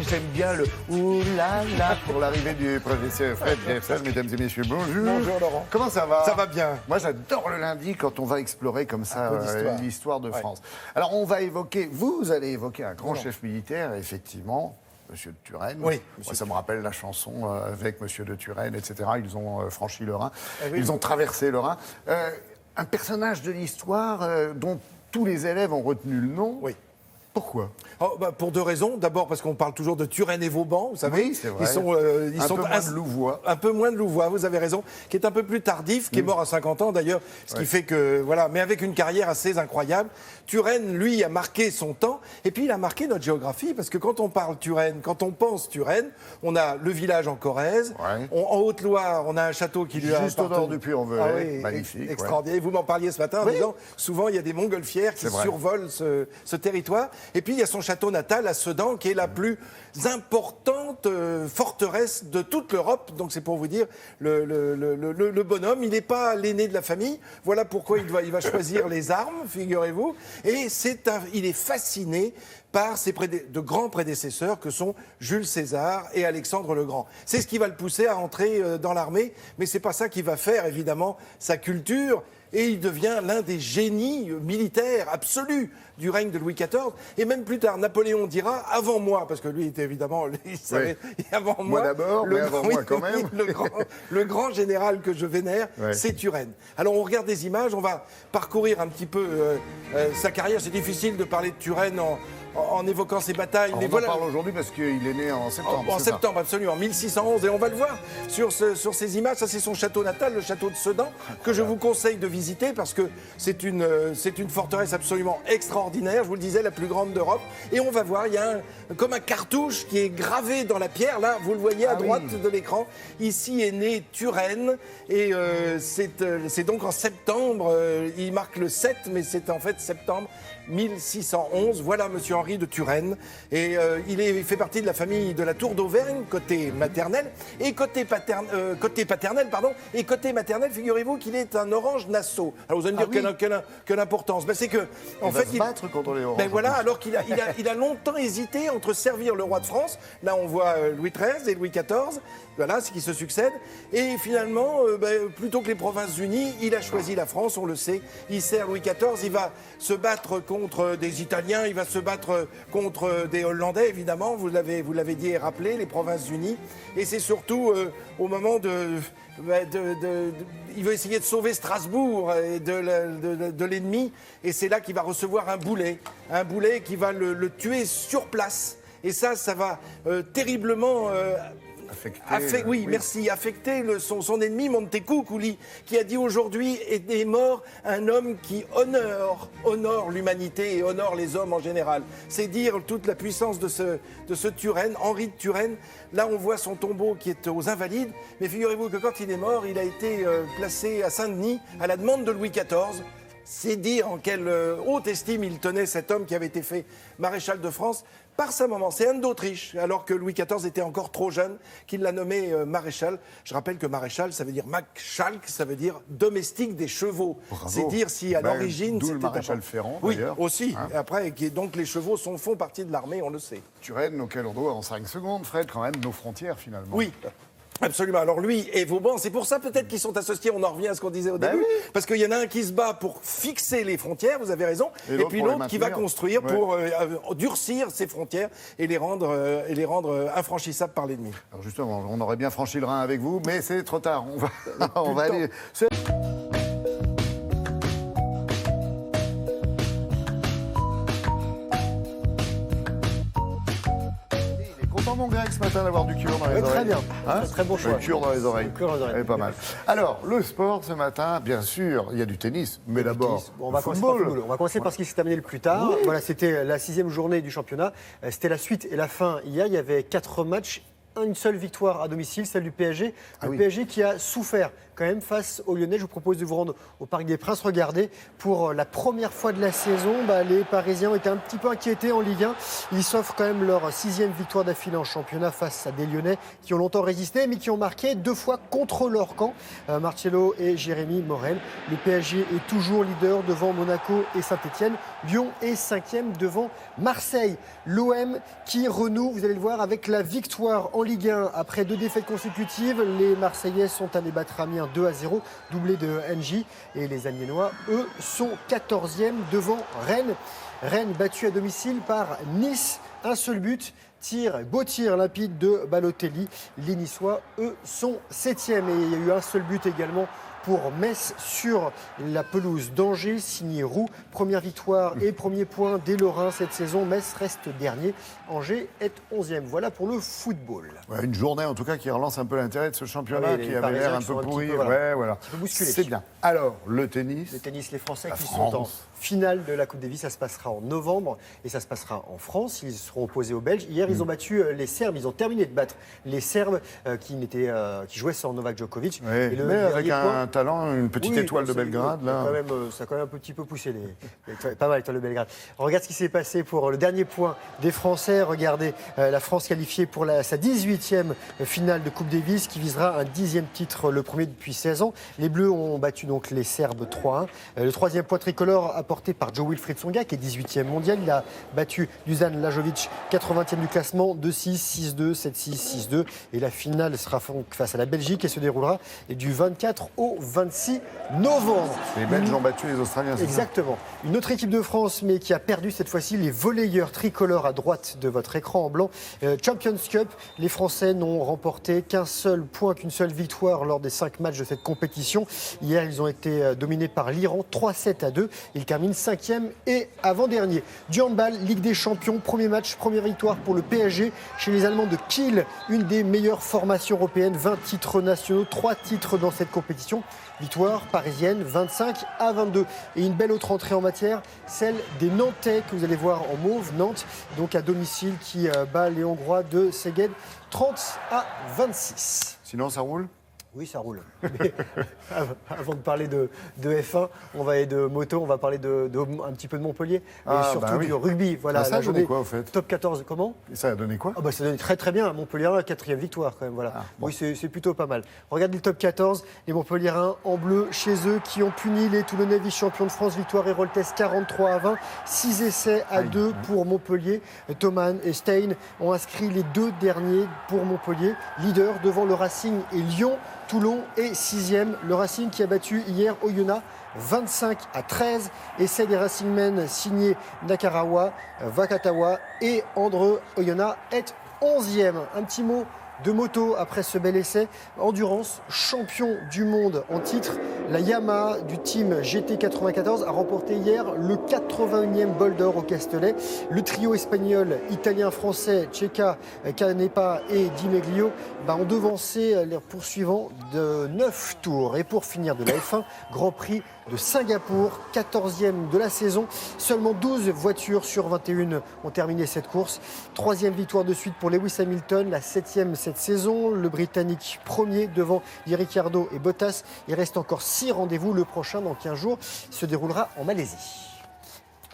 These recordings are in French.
j'aime bien le oulala pour l'arrivée du professeur Fred Jefferson, mesdames et messieurs, bonjour. Bonjour Laurent. Comment ça va? Ça va bien. Moi j'adore le lundi quand on va explorer comme ça l'histoire de France. Alors on va évoquer, vous allez évoquer un grand chef militaire, effectivement. Monsieur de Turenne. Oui. Moi, ça me rappelle la chanson avec Monsieur de Turenne, etc. Ils ont franchi le Rhin. Oui. Ils ont traversé le Rhin. Un personnage de l'histoire dont tous les élèves ont retenu le nom. Oui. Pourquoi? Pour deux raisons. D'abord parce qu'on parle toujours de Turenne et Vauban, vous savez. Oui, c'est vrai. Ils sont moins de Louvois. Un peu moins de Louvois, vous avez raison. Qui est un peu plus tardif, qui est mort à 50 ans d'ailleurs. Ce qui fait que, voilà, mais avec une carrière assez incroyable. Turenne, lui, a marqué son temps. Et puis, il a marqué notre géographie. Parce que quand on parle Turenne, quand on pense Turenne, on a le village en Corrèze. Ouais. En Haute-Loire, on a un château qui lui a Juste au nord du Puy-en-Velay. Magnifique. Extraordinaire. Et vous m'en parliez ce matin en disant, souvent, il y a des montgolfières qui survolent ce territoire. Et puis, il y a son château natal à Sedan, qui est la plus importante forteresse de toute l'Europe. Donc, c'est pour vous dire, le bonhomme, il n'est pas l'aîné de la famille. Voilà pourquoi il va choisir les armes, figurez-vous. Et il est fasciné par de grands prédécesseurs que sont Jules César et Alexandre le Grand. C'est ce qui va le pousser à entrer dans l'armée, mais c'est pas ça qui va faire, évidemment, sa culture. Et il devient l'un des génies militaires absolus du règne de Louis XIV. Et même plus tard, Napoléon dira, avant moi, parce que lui était évidemment, il savait, avant moi d'abord, mais avant moi quand même. le grand général que je vénère, c'est Turenne. Alors on regarde des images, on va parcourir un petit peu sa carrière. C'est difficile de parler de Turenne en évoquant ses batailles. On en parle aujourd'hui parce qu'il est né en septembre. En septembre, absolument, en 1611. Et on va le voir sur ces images. Ça, c'est son château natal, le château de Sedan, que je vous conseille de visiter parce que c'est une forteresse absolument extraordinaire. Je vous le disais, la plus grande d'Europe. Et on va voir, il y a comme un cartouche qui est gravé dans la pierre. Là, vous le voyez à droite de l'écran. Ici est né Turenne. Et c'est donc en septembre. Il marque le 7, mais c'est en fait septembre 1611. Voilà Monsieur Henri de Turenne. Et il fait partie de la famille de la Tour d'Auvergne, côté maternel. Et côté paternel, et côté maternel, figurez-vous qu'il est un Orange Nassau. Alors vous allez me dire quelle importance. Ben, c'est que, en fait, va se battre contre les Oranges. Ben voilà, alors qu'il a longtemps hésité entre servir le roi de France. Là, on voit Louis XIII et Louis XIV. Voilà, ce qui se succèdent. Et finalement, plutôt que les Provinces-Unies, il a choisi la France, on le sait. Il sert Louis XIV, il va se battre contre des Italiens, il va se battre contre des Hollandais, évidemment. Vous l'avez dit et rappelé, les Provinces-Unies. Et c'est surtout au moment il veut essayer de sauver Strasbourg de l'ennemi. Et c'est là qu'il va recevoir un boulet qui va le tuer sur place. Et ça va terriblement... affecter son ennemi Montecucco, qui a dit aujourd'hui est mort un homme qui honore l'humanité et honore les hommes en général. C'est dire toute la puissance de ce Turenne, Henri de Turenne. Là, on voit son tombeau qui est aux Invalides, mais figurez-vous que quand il est mort, il a été placé à Saint-Denis à la demande de Louis XIV. C'est dire en quelle haute estime il tenait cet homme qui avait été fait maréchal de France par sa maman. C'est Anne d'Autriche, alors que Louis XIV était encore trop jeune, qu'il l'a nommé maréchal. Je rappelle que maréchal, ça veut dire Mac-Schalk, ça veut dire domestique des chevaux. Bravo. C'est dire si à l'origine... D'où le maréchal Ferrand, d'ailleurs. Oui, aussi. Et après, donc les chevaux font partie de l'armée, on le sait. Turenne, auquel on doit en 5 secondes, Fred, quand même, nos frontières, finalement. Oui. Absolument. Alors lui et Vauban, c'est pour ça peut-être qu'ils sont associés, on en revient à ce qu'on disait au début, parce qu'il y en a un qui se bat pour fixer les frontières, vous avez raison, et puis l'autre qui va construire pour durcir ces frontières et les rendre infranchissables par l'ennemi. Alors justement, on aurait bien franchi le Rhin avec vous, mais c'est trop tard, on va aller... Mon Greg ce matin d'avoir du cure dans les oreilles. Très bien, très bon choix. Le cure dans les oreilles. Pas mal. Alors, le sport ce matin, bien sûr, il y a du tennis, mais d'abord on va commencer par le football. On va commencer par ce qui s'est terminé le plus tard. Voilà, c'était la 6e journée du championnat. C'était la suite et la fin hier. Il y avait 4 matchs une seule victoire à domicile, celle du PSG. PSG qui a souffert quand même face aux Lyonnais. Je vous propose de vous rendre au Parc des Princes. Regardez, pour la première fois de la saison, les Parisiens étaient un petit peu inquiétés en Ligue 1. Ils s'offrent quand même leur 6e victoire d'affilée en championnat face à des Lyonnais qui ont longtemps résisté, mais qui ont marqué 2 fois contre leur camp. Marcelo et Jérémy Morel. Le PSG est toujours leader devant Monaco et Saint-Etienne. Lyon est 5e devant Marseille. L'OM qui renoue, vous allez le voir, avec la victoire en Ligue 1 après 2 défaites consécutives. Les Marseillais sont allés battre Amiens 2-0, doublé de NJ. Et les Amiénois, eux, sont 14e devant Rennes. Rennes battu à domicile par Nice, un seul but. Beau tir limpide de Balotelli. Les Niçois, eux, sont 7e. Et il y a eu un seul but également pour Metz sur la pelouse d'Angers, signé Roux. Première victoire et premier point des Lorrains cette saison. Metz reste dernier. Angers est 11e. Voilà pour le football. Ouais, une journée en tout cas qui relance un peu l'intérêt de ce championnat qui avait l'air un peu pourri. C'est bien. Alors, le tennis. Le tennis, les Français qui sont en finale de la Coupe Davis, ça se passera en novembre et ça se passera en France. Ils seront opposés aux Belges. Hier, ils ont battu les Serbes. Ils ont terminé de battre les Serbes qui jouaient sans Novak Djokovic. Ouais, mais avec un talent, une petite étoile de Belgrade. Là. Ça a quand même un petit peu poussé. Pas mal l'étoile de Belgrade. Regarde ce qui s'est passé pour le dernier point des Français. Regardez la France qualifiée pour sa 18e finale de Coupe Davis qui visera un 10e titre, le premier depuis 16 ans. Les Bleus ont battu donc les Serbes 3-1. Le 3e point tricolore apporté par Joe-Wilfried Tsonga qui est 18e mondial. Il a battu Dusan Lajovic, 80e du classement, 2-6, 6-2, 7-6, 6-2. Et la finale sera face à la Belgique et se déroulera du 24 au 26 novembre. Les Belges ont battu les Australiens. Exactement. Une autre équipe de France, mais qui a perdu cette fois-ci, les volleyeurs tricolores à droite de votre écran en blanc. Champions Cup, les Français n'ont remporté qu'un seul point, qu'une seule victoire lors des 5 matchs de cette compétition. Hier, ils ont été dominés par l'Iran, 3-7-2. Ils terminent 5e et avant-dernier. Du handball, Ligue des Champions, premier match, première victoire pour le PSG chez les Allemands de Kiel, une des meilleures formations européennes, 20 titres nationaux, 3 titres dans cette compétition. Victoire parisienne, 25-22. Et une belle autre entrée en matière, celle des Nantais que vous allez voir en mauve, Nantes, donc à domicile, qui bat les Hongrois de Szeged, 30-26. Sinon, ça roule ? Oui, ça roule. Mais avant de parler de F1, et de moto, on va parler un petit peu de Montpellier, et surtout du rugby. Voilà, ça a donné quoi, au fait ? Top 14, comment ? Et ça a donné quoi ? Ça a donné très très bien. Montpellier, la 4e victoire quand même. Voilà. Oui, c'est plutôt pas mal. Regardez le top 14, les Montpelliérains en bleu chez eux qui ont puni les Toulonnais vice-champions de France, victoire Héroltès 43-20, 6 essais à 2 pour Montpellier. Thoman et Stein ont inscrit les 2 derniers pour Montpellier, leader devant le Racing et Lyon. Toulon est 6e. Le Racing qui a battu hier Oyonnax 25-13. Essai des Racingmen signés Nakarawa, Vakatawa et André Oyonnax est 11e. Un petit mot de moto après ce bel essai. Endurance, champion du monde en titre. La Yamaha du team GT94 a remporté hier le 81e bol d'or au Castellet. Le trio espagnol, italien, français, Checa, Canepa et Di Meglio ont devancé les poursuivants de 9 tours. Et pour finir de la F1, Grand Prix de Singapour, 14e de la saison. Seulement 12 voitures sur 21 ont terminé cette course. 3e victoire de suite pour Lewis Hamilton, la 7e cette saison. Le Britannique premier devant Ricciardo et Bottas. Il reste encore 6 rendez-vous. Le prochain, dans 15 jours, se déroulera en Malaisie.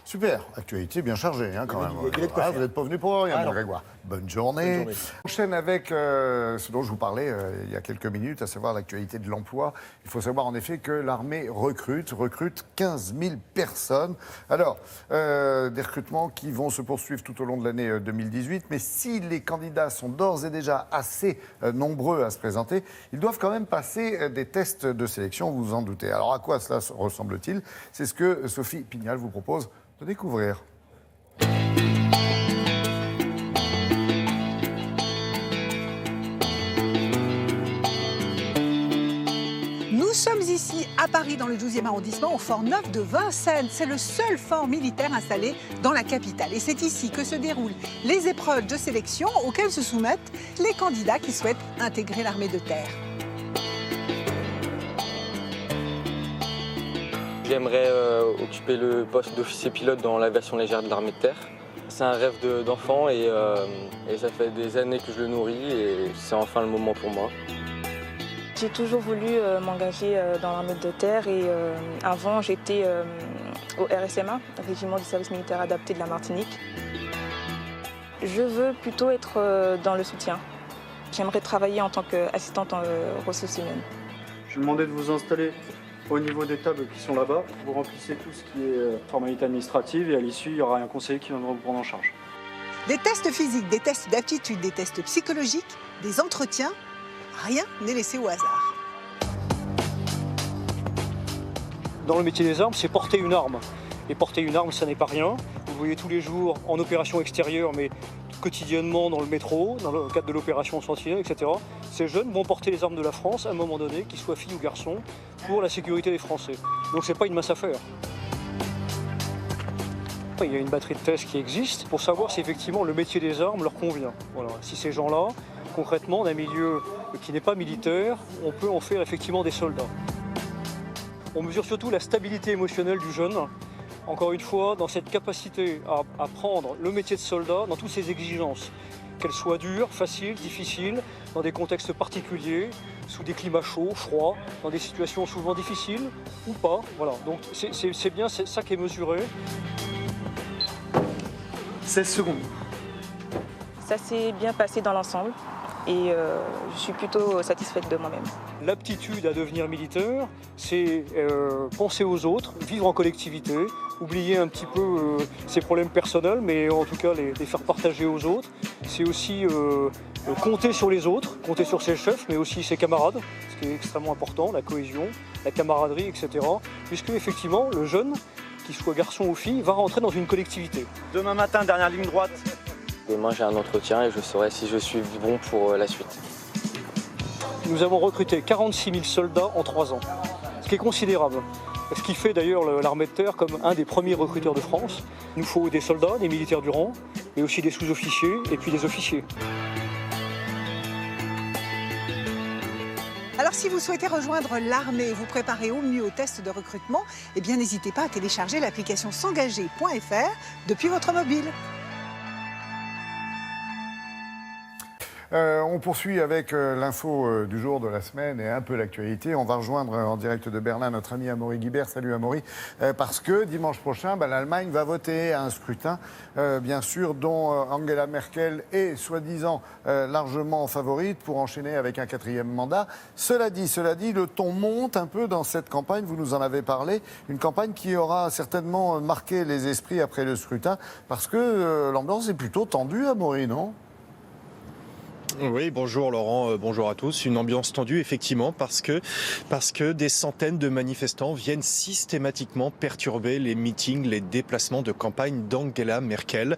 Super, actualité bien chargée quand même. Vous n'êtes pas venu pour rien, mon Grégoire. Bonne journée. On enchaîne avec ce dont je vous parlais il y a quelques minutes, à savoir l'actualité de l'emploi. Il faut savoir en effet que l'armée recrute 15 000 personnes. Alors, des recrutements qui vont se poursuivre tout au long de l'année 2018, mais si les candidats sont d'ores et déjà assez nombreux à se présenter, ils doivent quand même passer des tests de sélection, vous vous en doutez. Alors à quoi cela ressemble-t-il ? C'est ce que Sophie Pignal vous propose de découvrir. Nous sommes ici à Paris, dans le 12e arrondissement, au fort neuf de Vincennes. C'est le seul fort militaire installé dans la capitale. Et c'est ici que se déroulent les épreuves de sélection auxquelles se soumettent les candidats qui souhaitent intégrer l'armée de terre. J'aimerais occuper le poste d'officier pilote dans l'aviation légère de l'armée de terre. C'est un rêve d'enfant et ça fait des années que je le nourris et c'est enfin le moment pour moi. J'ai toujours voulu m'engager dans l'armée de terre et avant j'étais au RSMA, Régiment du service militaire adapté de la Martinique. Je veux plutôt être dans le soutien. J'aimerais travailler en tant qu'assistante en ressources humaines. Je vais demander de vous installer au niveau des tables qui sont là-bas. Vous remplissez tout ce qui est formalité administrative et à l'issue, il y aura un conseiller qui viendra vous prendre en charge. Des tests physiques, des tests d'aptitude, des tests psychologiques, des entretiens, rien n'est laissé au hasard. Dans le métier des armes, c'est porter une arme. Et porter une arme, ça n'est pas rien. Vous voyez tous les jours en opération extérieure, mais quotidiennement dans le métro, dans le cadre de l'opération Sentinelle, etc. Ces jeunes vont porter les armes de la France à un moment donné, qu'ils soient filles ou garçons, pour la sécurité des Français. Donc c'est pas une mince affaire. Il y a une batterie de tests qui existe pour savoir si effectivement le métier des armes leur convient. Voilà. Si ces gens-là, concrètement, d'un milieu qui n'est pas militaire, on peut en faire effectivement des soldats. On mesure surtout la stabilité émotionnelle du jeune. Encore une fois, dans cette capacité à prendre le métier de soldat dans toutes ses exigences, qu'elles soient dures, faciles, difficiles, dans des contextes particuliers, sous des climats chauds, froids, dans des situations souvent difficiles ou pas. Voilà. Donc c'est bien, c'est ça qui est mesuré. 16 secondes. Ça s'est bien passé dans l'ensemble et je suis plutôt satisfaite de moi-même. L'aptitude à devenir militaire, c'est penser aux autres, vivre en collectivité, oublier un petit peu ses problèmes personnels, mais en tout cas les faire partager aux autres. C'est aussi compter sur les autres, compter sur ses chefs, mais aussi ses camarades, ce qui est extrêmement important, la cohésion, la camaraderie, etc. Puisque effectivement, le jeune, qu'il soit garçon ou fille, va rentrer dans une collectivité. Demain matin, dernière ligne droite. Demain, j'ai un entretien et je saurai si je suis bon pour la suite. Nous avons recruté 46 000 soldats en 3 ans, ce qui est considérable. Ce qui fait d'ailleurs l'armée de terre comme un des premiers recruteurs de France. Il nous faut des soldats, des militaires du rang, mais aussi des sous-officiers et puis des officiers. Alors si vous souhaitez rejoindre l'armée et vous préparer au mieux au test de recrutement, eh bien n'hésitez pas à télécharger l'application s'engager.fr depuis votre mobile. On poursuit avec l'info du jour, de la semaine et un peu l'actualité. On va rejoindre en direct de Berlin notre ami Amaury Guibert. Salut Amaury. Parce que dimanche prochain, l'Allemagne va voter à un scrutin, bien sûr, dont Angela Merkel est soi-disant largement favorite pour enchaîner avec un 4e mandat. Cela dit, le ton monte un peu dans cette campagne. Vous nous en avez parlé. Une campagne qui aura certainement marqué les esprits après le scrutin parce que l'ambiance est plutôt tendue, Amaury, non ? Oui, bonjour Laurent, bonjour à tous. Une ambiance tendue, effectivement, parce que des centaines de manifestants viennent systématiquement perturber les meetings, les déplacements de campagne d'Angela Merkel.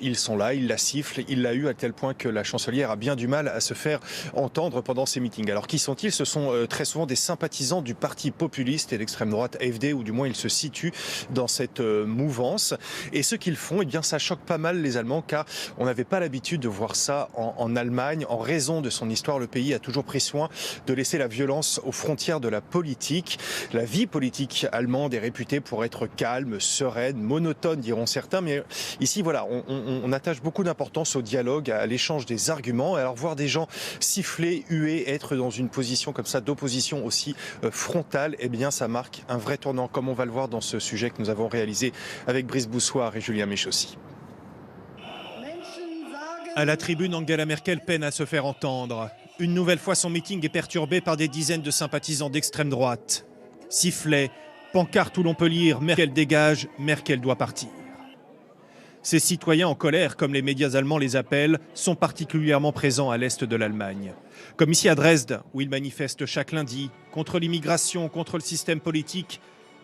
Ils sont là, ils la sifflent, il l'a eu à tel point que la chancelière a bien du mal à se faire entendre pendant ces meetings. Alors qui sont-ils ? Ce sont très souvent des sympathisants du parti populiste et d'extrême droite AfD, ou du moins ils se situent dans cette mouvance. Et ce qu'ils font, eh bien, ça choque pas mal les Allemands, car on n'avait pas l'habitude de voir ça en Allemagne. En raison de son histoire, le pays a toujours pris soin de laisser la violence aux frontières de la politique. La vie politique allemande est réputée pour être calme, sereine, monotone, diront certains. Mais ici, voilà, on attache beaucoup d'importance au dialogue, à l'échange des arguments. Alors voir des gens siffler, huer, être dans une position comme ça d'opposition aussi frontale, eh bien ça marque un vrai tournant, comme on va le voir dans ce sujet que nous avons réalisé avec Brice Boussoir et Julien Méchossi. À la tribune, Angela Merkel peine à se faire entendre. Une nouvelle fois, son meeting est perturbé par des dizaines de sympathisants d'extrême droite. Sifflets, pancartes où l'on peut lire « Merkel dégage, Merkel doit partir ». Ces citoyens en colère, comme les médias allemands les appellent, sont particulièrement présents à l'est de l'Allemagne. Comme ici à Dresde, où ils manifestent chaque lundi contre l'immigration, contre le système politique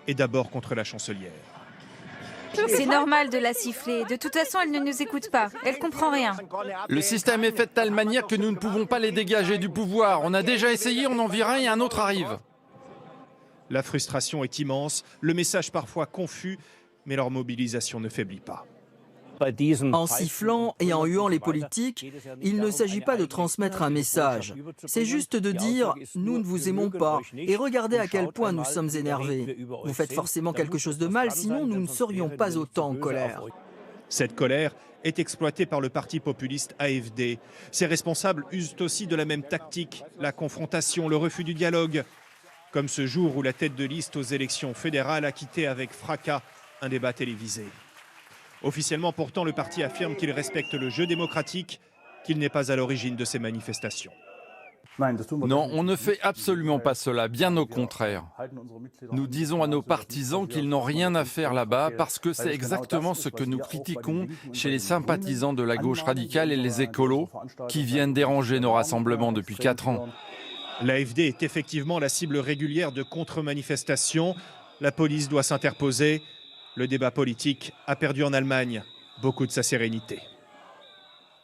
et d'abord contre la chancelière. C'est normal de la siffler. De toute façon, elle ne nous écoute pas. Elle comprend rien. Le système est fait de telle manière que nous ne pouvons pas les dégager du pouvoir. On a déjà essayé, on en vire un et un autre arrive. La frustration est immense, le message parfois confus, mais leur mobilisation ne faiblit pas. En sifflant et en huant les politiques, il ne s'agit pas de transmettre un message. C'est juste de dire « nous ne vous aimons pas » et regardez à quel point nous sommes énervés. Vous faites forcément quelque chose de mal, sinon nous ne serions pas autant en colère. Cette colère, est exploité par le parti populiste AfD. Ses responsables usent aussi de la même tactique, la confrontation, le refus du dialogue. Comme ce jour où la tête de liste aux élections fédérales a quitté avec fracas un débat télévisé. Officiellement pourtant, le parti affirme qu'il respecte le jeu démocratique, qu'il n'est pas à l'origine de ces manifestations. Non, on ne fait absolument pas cela, bien au contraire. Nous disons à nos partisans qu'ils n'ont rien à faire là-bas parce que c'est exactement ce que nous critiquons chez les sympathisants de la gauche radicale et les écolos qui viennent déranger nos rassemblements depuis 4 ans. L'AfD est effectivement la cible régulière de contre-manifestations. La police doit s'interposer. Le débat politique a perdu en Allemagne beaucoup de sa sérénité.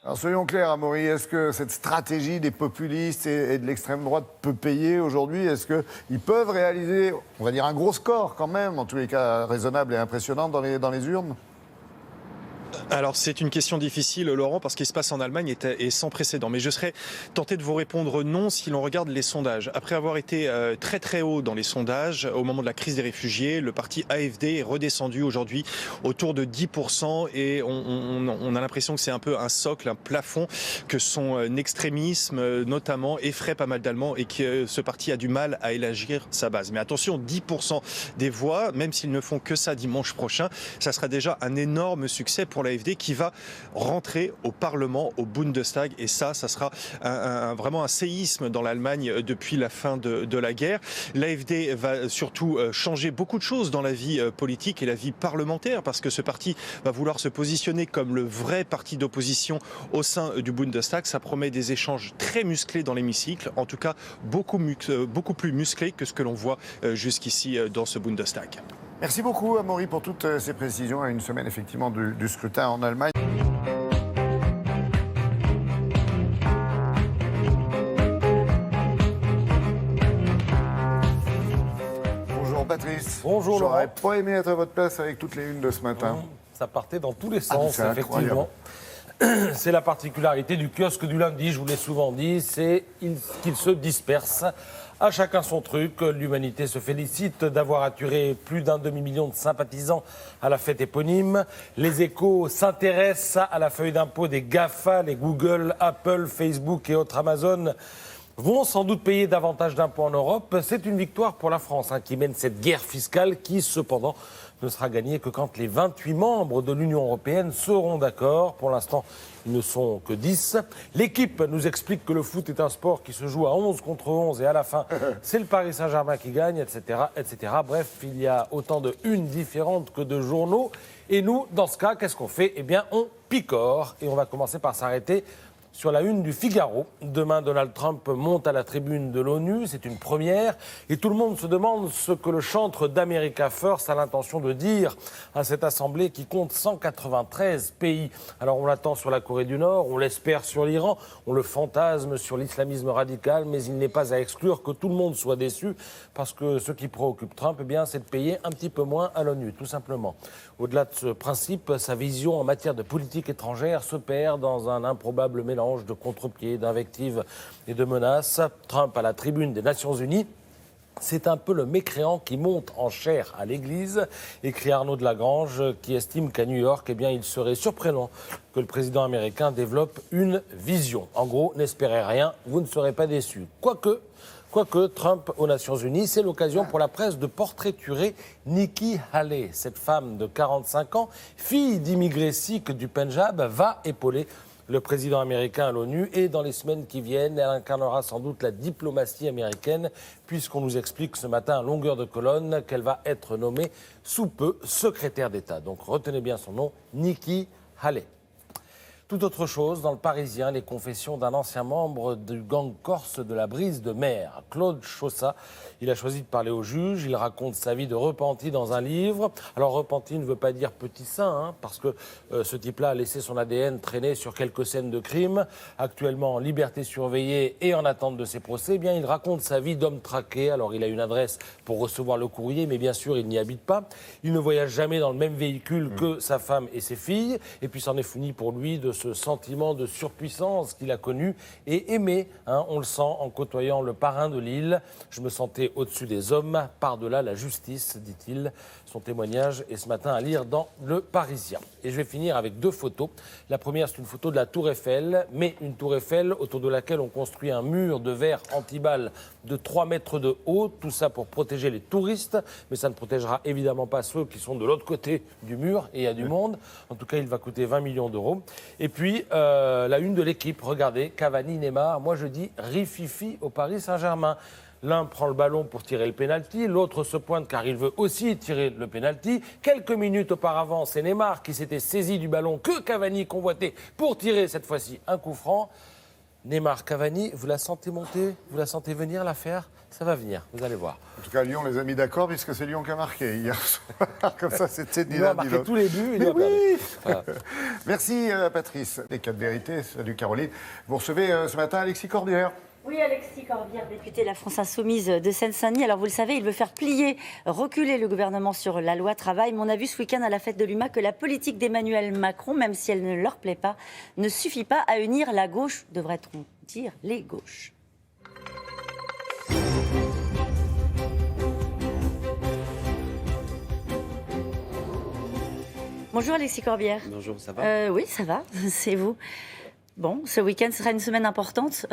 Alors soyons clairs, Amaury, est-ce que cette stratégie des populistes et de l'extrême droite peut payer aujourd'hui? Est-ce qu'ils peuvent réaliser, on va dire, un gros score quand même, en tous les cas raisonnable et impressionnant dans les urnes? Alors c'est une question difficile, Laurent, parce qu'il se passe en Allemagne est sans précédent. Mais je serais tenté de vous répondre non si l'on regarde les sondages. Après avoir été très très haut dans les sondages au moment de la crise des réfugiés, le parti AfD est redescendu aujourd'hui autour de 10% et on a l'impression que c'est un peu un socle, un plafond, que son extrémisme notamment effraie pas mal d'Allemands et que ce parti a du mal à élargir sa base. Mais attention, 10% des voix, même s'ils ne font que ça dimanche prochain, ça sera déjà un énorme succès pour l'AfD qui va rentrer au Parlement, au Bundestag, et ça sera vraiment un séisme dans l'Allemagne depuis la fin de la guerre. L'AfD va surtout changer beaucoup de choses dans la vie politique et la vie parlementaire, parce que ce parti va vouloir se positionner comme le vrai parti d'opposition au sein du Bundestag. Ça promet des échanges très musclés dans l'hémicycle, en tout cas beaucoup plus musclés que ce que l'on voit jusqu'ici dans ce Bundestag. Merci beaucoup, Amaury, pour toutes ces précisions à une semaine, effectivement, du scrutin en Allemagne. Bonjour, Patrice. Bonjour, Laurent. J'aurais pas aimé être à votre place avec toutes les unes de ce matin. Ça partait dans tous les sens, effectivement. Incroyable. C'est la particularité du kiosque du lundi, je vous l'ai souvent dit, c'est qu'il se disperse. À chacun son truc. L'humanité se félicite d'avoir attiré plus d'1 demi-million de sympathisants à la fête éponyme. Les Échos s'intéressent à la feuille d'impôt des GAFA, les Google, Apple, Facebook et autres Amazon vont sans doute payer davantage d'impôts en Europe. C'est une victoire pour la France qui mène cette guerre fiscale qui, cependant, ne sera gagnée que quand les 28 membres de l'Union européenne seront d'accord. Pour l'instant, ils ne sont que 10. L'équipe nous explique que le foot est un sport qui se joue à 11 contre 11 et à la fin, c'est le Paris Saint-Germain qui gagne, etc., etc. Bref, il y a autant de unes différentes que de journaux. Et nous, dans ce cas, qu'est-ce qu'on fait? Eh bien, on picore. Et on va commencer par s'arrêter sur la une du Figaro. Demain, Donald Trump monte à la tribune de l'ONU, c'est une première, et tout le monde se demande ce que le chantre d'America First a l'intention de dire à cette assemblée qui compte 193 pays. Alors on l'attend sur la Corée du Nord, on l'espère sur l'Iran, on le fantasme sur l'islamisme radical, mais il n'est pas à exclure que tout le monde soit déçu, parce que ce qui préoccupe Trump, eh bien, c'est de payer un petit peu moins à l'ONU, tout simplement. Au-delà de ce principe, sa vision en matière de politique étrangère se perd dans un improbable mélange de contre-pieds, d'invectives et de menaces. Trump à la tribune des Nations Unies, c'est un peu le mécréant qui monte en chair à l'église, écrit Arnaud de Lagrange, qui estime qu'à New York, eh bien, il serait surprenant que le président américain développe une vision. En gros, n'espérez rien, vous ne serez pas déçus. Quoique Trump aux Nations Unies, c'est l'occasion pour la presse de portraiturer Nikki Haley. Cette femme de 45 ans, fille d'immigrés sikhs du Pendjab, va épauler le président américain à l'ONU, et dans les semaines qui viennent, elle incarnera sans doute la diplomatie américaine, puisqu'on nous explique ce matin à longueur de colonne qu'elle va être nommée sous peu secrétaire d'État. Donc retenez bien son nom, Nikki Haley. Tout autre chose, dans le Parisien, les confessions d'un ancien membre du gang corse de la Brise de Mer, Claude Chaussat. Il a choisi de parler au juge, il raconte sa vie de repenti dans un livre. Alors repenti ne veut pas dire petit saint, parce que ce type-là a laissé son ADN traîner sur quelques scènes de crime. Actuellement en liberté surveillée et en attente de ses procès, eh bien, il raconte sa vie d'homme traqué. Alors il a une adresse pour recevoir le courrier, mais bien sûr il n'y habite pas. Il ne voyage jamais dans le même véhicule que sa femme et ses filles. Et puis c'en est fini pour lui de ce sentiment de surpuissance qu'il a connu et aimé. Hein, on le sent en côtoyant le parrain de Lille. Je me sentais au-dessus des hommes, par-delà la justice, dit-il. Son témoignage est ce matin à lire dans Le Parisien. Et je vais finir avec 2 photos. La première, c'est une photo de la Tour Eiffel, mais une Tour Eiffel autour de laquelle on construit un mur de verre anti-balles de 3 mètres de haut. Tout ça pour protéger les touristes, mais ça ne protégera évidemment pas ceux qui sont de l'autre côté du mur, et il y a du monde. En tout cas, il va coûter 20 millions d'euros. Et puis, la une de l'équipe, regardez, Cavani, Neymar. Moi, je dis rififi au Paris Saint-Germain. L'un prend le ballon pour tirer le pénalty, l'autre se pointe car il veut aussi tirer le pénalty. Quelques minutes auparavant, c'est Neymar qui s'était saisi du ballon que Cavani convoitait pour tirer cette fois-ci un coup franc. Neymar, Cavani, vous la sentez monter? Vous la sentez venir, l'affaire? Ça va venir, vous allez voir. En tout cas, Lyon les a mis d'accord puisque c'est Lyon qui a marqué hier soir. Comme ça, c'était ni l'un ni l'autre. Il a marqué tous les buts, il a perdu. Voilà. Merci Patrice. Les 4 vérités, salut Caroline. Vous recevez ce matin Alexis Corbière. Oui, Alexis Corbière, député de la France Insoumise de Seine-Saint-Denis. Alors, vous le savez, il veut faire reculer le gouvernement sur la loi travail. Mais on a vu ce week-end à la fête de l'UMA que la politique d'Emmanuel Macron, même si elle ne leur plaît pas, ne suffit pas à unir la gauche, devrait-on dire les gauches. Bonjour Alexis Corbière. Bonjour, ça va? Oui, ça va, c'est vous. Bon, ce week-end sera une semaine importante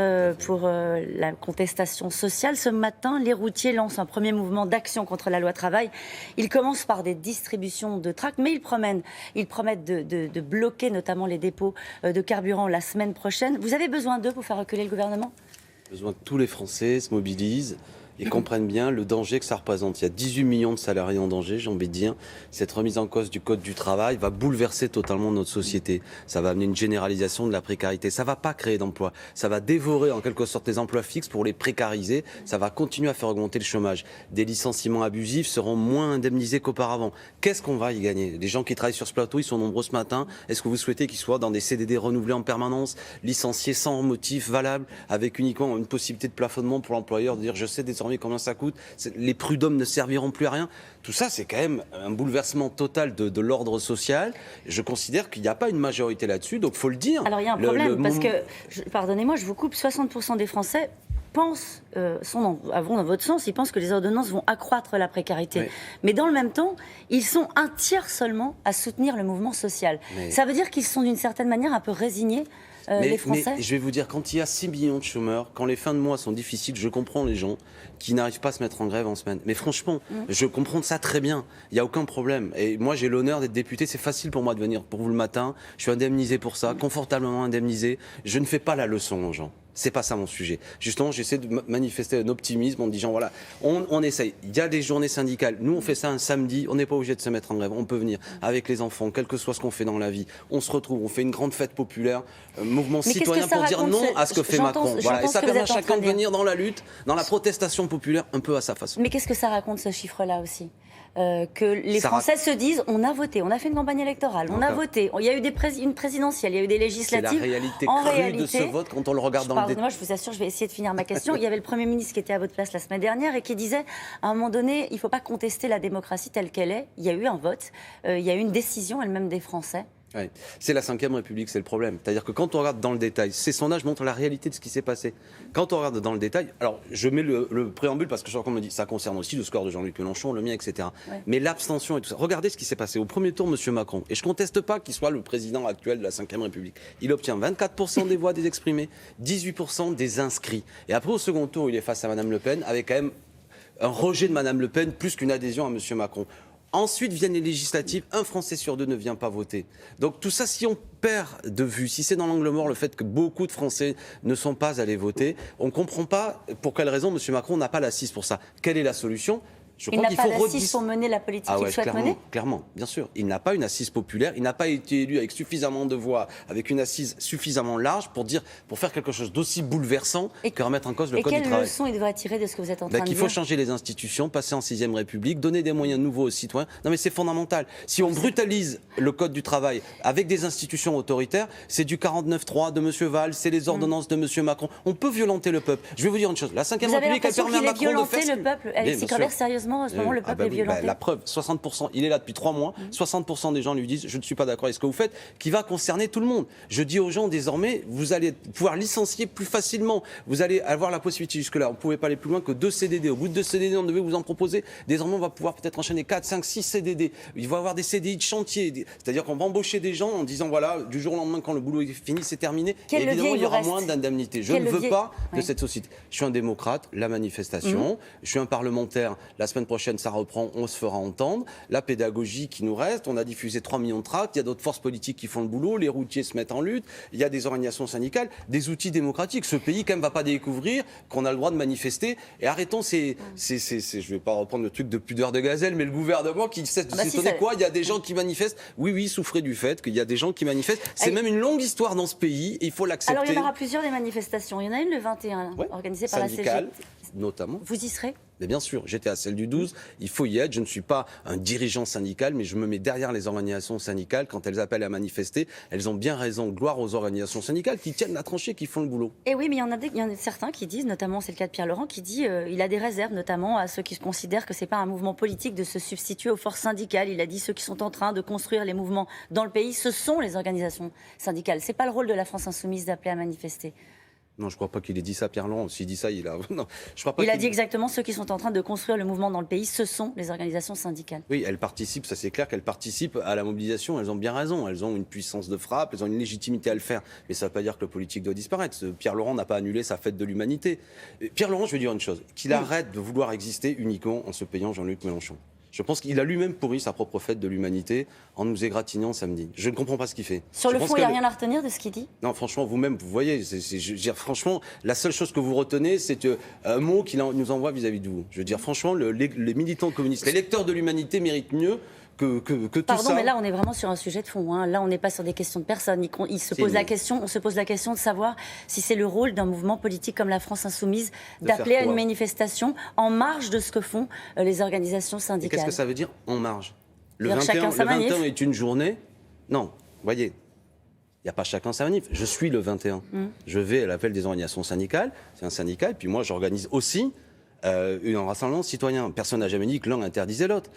pour la contestation sociale. Ce matin, les routiers lancent un premier mouvement d'action contre la loi travail. Ils commencent par des distributions de tracts, mais ils promettent de bloquer notamment les dépôts de carburant la semaine prochaine. Vous avez besoin d'eux pour faire reculer le gouvernement? Besoin que tous les Français se mobilisent et comprennent bien le danger que ça représente. Il y a 18 millions de salariés en danger, j'ai envie de dire. Cette remise en cause du Code du travail va bouleverser totalement notre société. Ça va amener une généralisation de la précarité. Ça ne va pas créer d'emplois. Ça va dévorer en quelque sorte les emplois fixes pour les précariser. Ça va continuer à faire augmenter le chômage. Des licenciements abusifs seront moins indemnisés qu'auparavant. Qu'est-ce qu'on va y gagner? Les gens qui travaillent sur ce plateau, ils sont nombreux ce matin. Est-ce que vous souhaitez qu'ils soient dans des CDD renouvelés en permanence, licenciés sans motif valable, avec uniquement une possibilité de plafonnement pour l'employeur, de dire je sais désormais combien ça coûte, les prud'hommes ne serviront plus à rien. Tout ça, c'est quand même un bouleversement total de l'ordre social. Je considère qu'il n'y a pas une majorité là-dessus, donc il faut le dire. Alors il y a un problème, parce que, pardonnez-moi, je vous coupe, 60% des Français vont dans votre sens, ils pensent que les ordonnances vont accroître la précarité. Oui. Mais dans le même temps, ils sont un tiers seulement à soutenir le mouvement social. Ça veut dire qu'ils sont d'une certaine manière un peu résignés. Les Français. Mais je vais vous dire, quand il y a 6 millions de chômeurs, quand les fins de mois sont difficiles, je comprends les gens qui n'arrivent pas à se mettre en grève en semaine. Mais franchement, je comprends ça très bien. Il n'y a aucun problème. Et moi, j'ai l'honneur d'être député. C'est facile pour moi de venir pour vous le matin. Je suis indemnisé pour ça, confortablement indemnisé. Je ne fais pas la leçon aux gens. C'est pas ça mon sujet. Justement, j'essaie de manifester un optimisme en disant voilà, on essaye. Il y a des journées syndicales. Nous, on fait ça un samedi. On n'est pas obligé de se mettre en grève. On peut venir avec les enfants, quel que soit ce qu'on fait dans la vie. On se retrouve, on fait une grande fête populaire, un mouvement citoyen pour dire non à ce que fait Macron. Voilà. Et ça permet à chacun de venir dans la lutte, dans la protestation populaire, un peu à sa façon. Mais qu'est-ce que ça raconte ce chiffre-là aussi? Que les Français se disent on a voté, on a fait une campagne électorale, on a voté, il y a eu une présidentielle, il y a eu des législatives. C'est la réalité crue de ce vote quand on le regarde dans le détail. Moi, je vous assure, je vais essayer de finir ma question. Il y avait le Premier ministre qui était à votre place la semaine dernière et qui disait à un moment donné, il ne faut pas contester la démocratie telle qu'elle est. Il y a eu un vote, il y a eu une décision elle-même des Français. Ouais. C'est la Ve République, c'est le problème. C'est-à-dire que quand on regarde dans le détail, ces sondages montrent la réalité de ce qui s'est passé. Quand on regarde dans le détail, alors je mets le préambule parce que je crois qu'on me dit ça concerne aussi le score de Jean-Luc Mélenchon, le mien, etc. Ouais. Mais l'abstention et tout ça. Regardez ce qui s'est passé au premier tour, M. Macron. Et je ne conteste pas qu'il soit le président actuel de la Ve République. Il obtient 24% des voix des exprimés, 18% des inscrits. Et après, au second tour, il est face à Mme Le Pen, avec quand même un rejet de Mme Le Pen plus qu'une adhésion à M. Macron. Ensuite viennent les législatives, un Français sur deux ne vient pas voter. Donc tout ça, si on perd de vue, si c'est dans l'angle mort le fait que beaucoup de Français ne sont pas allés voter, on ne comprend pas pour quelle raison M. Macron n'a pas l'assise pour ça. Quelle est la solution ? Il n'a pas d'assise pour mener la politique qu'il souhaite mener ? Clairement, bien sûr. Il n'a pas une assise populaire, il n'a pas été élu avec suffisamment de voix, avec une assise suffisamment large pour faire quelque chose d'aussi bouleversant que remettre en cause le Code du travail. Et quelle leçon il devrait tirer de ce que vous êtes en train de dire ? Il faut changer les institutions, passer en 6e République, donner des moyens nouveaux aux citoyens. Non mais c'est fondamental. Si on brutalise le Code du travail avec des institutions autoritaires, c'est du 49.3 de M. Valls, c'est les ordonnances de M. Macron. On peut violenter le peuple. Je vais vous dire une chose. La Ve République, elle permet à Macron de faire... Vous avez l'impression qu'il est violenté, le peuple, Alexis Corbière, sérieusement ? malheureusement, en ce moment, le peuple est violenté. La preuve, 60%, il est là depuis 3 mois, 60% des gens lui disent « je ne suis pas d'accord avec ce que vous faites », qui va concerner tout le monde. Je dis aux gens désormais, vous allez pouvoir licencier plus facilement, vous allez avoir la possibilité jusque-là, on ne pouvait pas aller plus loin que 2 CDD. Au bout de 2 CDD, on devait vous en proposer. Désormais, on va pouvoir peut-être enchaîner 4, 5, 6 CDD. Il va y avoir des CDI de chantier, c'est-à-dire qu'on va embaucher des gens en disant voilà, du jour au lendemain, quand le boulot est fini, c'est terminé. Et évidemment, il y aura moins d'indemnités. Je ne veux pas de cette société. Je suis un démocrate, la manifestation. Je suis un parlementaire. La semaine prochaine, ça reprend, on se fera entendre. La pédagogie qui nous reste, on a diffusé 3 millions de tracts. Il y a d'autres forces politiques qui font le boulot. Les routiers se mettent en lutte. Il y a des organisations syndicales, des outils démocratiques. Ce pays, quand même, va pas découvrir qu'on a le droit de manifester. Et arrêtons je vais pas reprendre le truc de pudeur de gazelle, mais le gouvernement qui cesse de s'étonner quoi. Il y a des gens qui manifestent. Oui, souffrez du fait qu'il y a des gens qui manifestent. C'est même une longue histoire dans ce pays. Et il faut l'accepter. Alors il y en aura plusieurs des manifestations. Il y en a une le 21, organisée par la CGT. Notamment. Vous y serez ? Mais bien sûr, j'étais à celle du 12, il faut y être. Je ne suis pas un dirigeant syndical, mais je me mets derrière les organisations syndicales. Quand elles appellent à manifester, elles ont bien raison. Gloire aux organisations syndicales qui tiennent la tranchée, qui font le boulot. Et oui, mais il y en a certains qui disent, notamment c'est le cas de Pierre Laurent, qui dit il a des réserves, notamment à ceux qui considèrent que ce n'est pas un mouvement politique de se substituer aux forces syndicales. Il a dit ceux qui sont en train de construire les mouvements dans le pays, ce sont les organisations syndicales. Ce n'est pas le rôle de la France insoumise d'appeler à manifester. Non, je ne crois pas qu'il ait dit ça, Pierre Laurent. S'il dit ça, il a... Non, je crois pas il a dit exactement ceux qui sont en train de construire le mouvement dans le pays, ce sont les organisations syndicales. Oui, elles participent, ça c'est clair qu'elles participent à la mobilisation. Elles ont bien raison. Elles ont une puissance de frappe, elles ont une légitimité à le faire. Mais ça ne veut pas dire que le politique doit disparaître. Pierre Laurent n'a pas annulé sa fête de l'humanité. Pierre Laurent, je vais dire une chose. Qu'il arrête de vouloir exister uniquement en se payant Jean-Luc Mélenchon. Je pense qu'il a lui-même pourri sa propre fête de l'humanité en nous égratignant samedi. Je ne comprends pas ce qu'il fait. Sur le fond, il n'y a rien à retenir de ce qu'il dit ? Non, franchement, vous-même, vous voyez, franchement, la seule chose que vous retenez, c'est un mot qu'il nous envoie vis-à-vis de vous. Je veux dire, franchement, les militants communistes, les lecteurs de l'humanité méritent mieux que tout ça. Pardon, mais là, on est vraiment sur un sujet de fond. Hein. Là, on n'est pas sur des questions de personnes. On se pose la question de savoir si c'est le rôle d'un mouvement politique comme la France Insoumise d'appeler à une manifestation en marge de ce que font les organisations syndicales. Et qu'est-ce que ça veut dire en marge ? Le 21 est une journée. Non, voyez. Il n'y a pas chacun sa manif. Je suis le 21. Je vais à l'appel des organisations syndicales. C'est un syndicat. Et puis moi, j'organise aussi un rassemblement citoyen. Personne n'a jamais dit que l'un interdisait l'autre.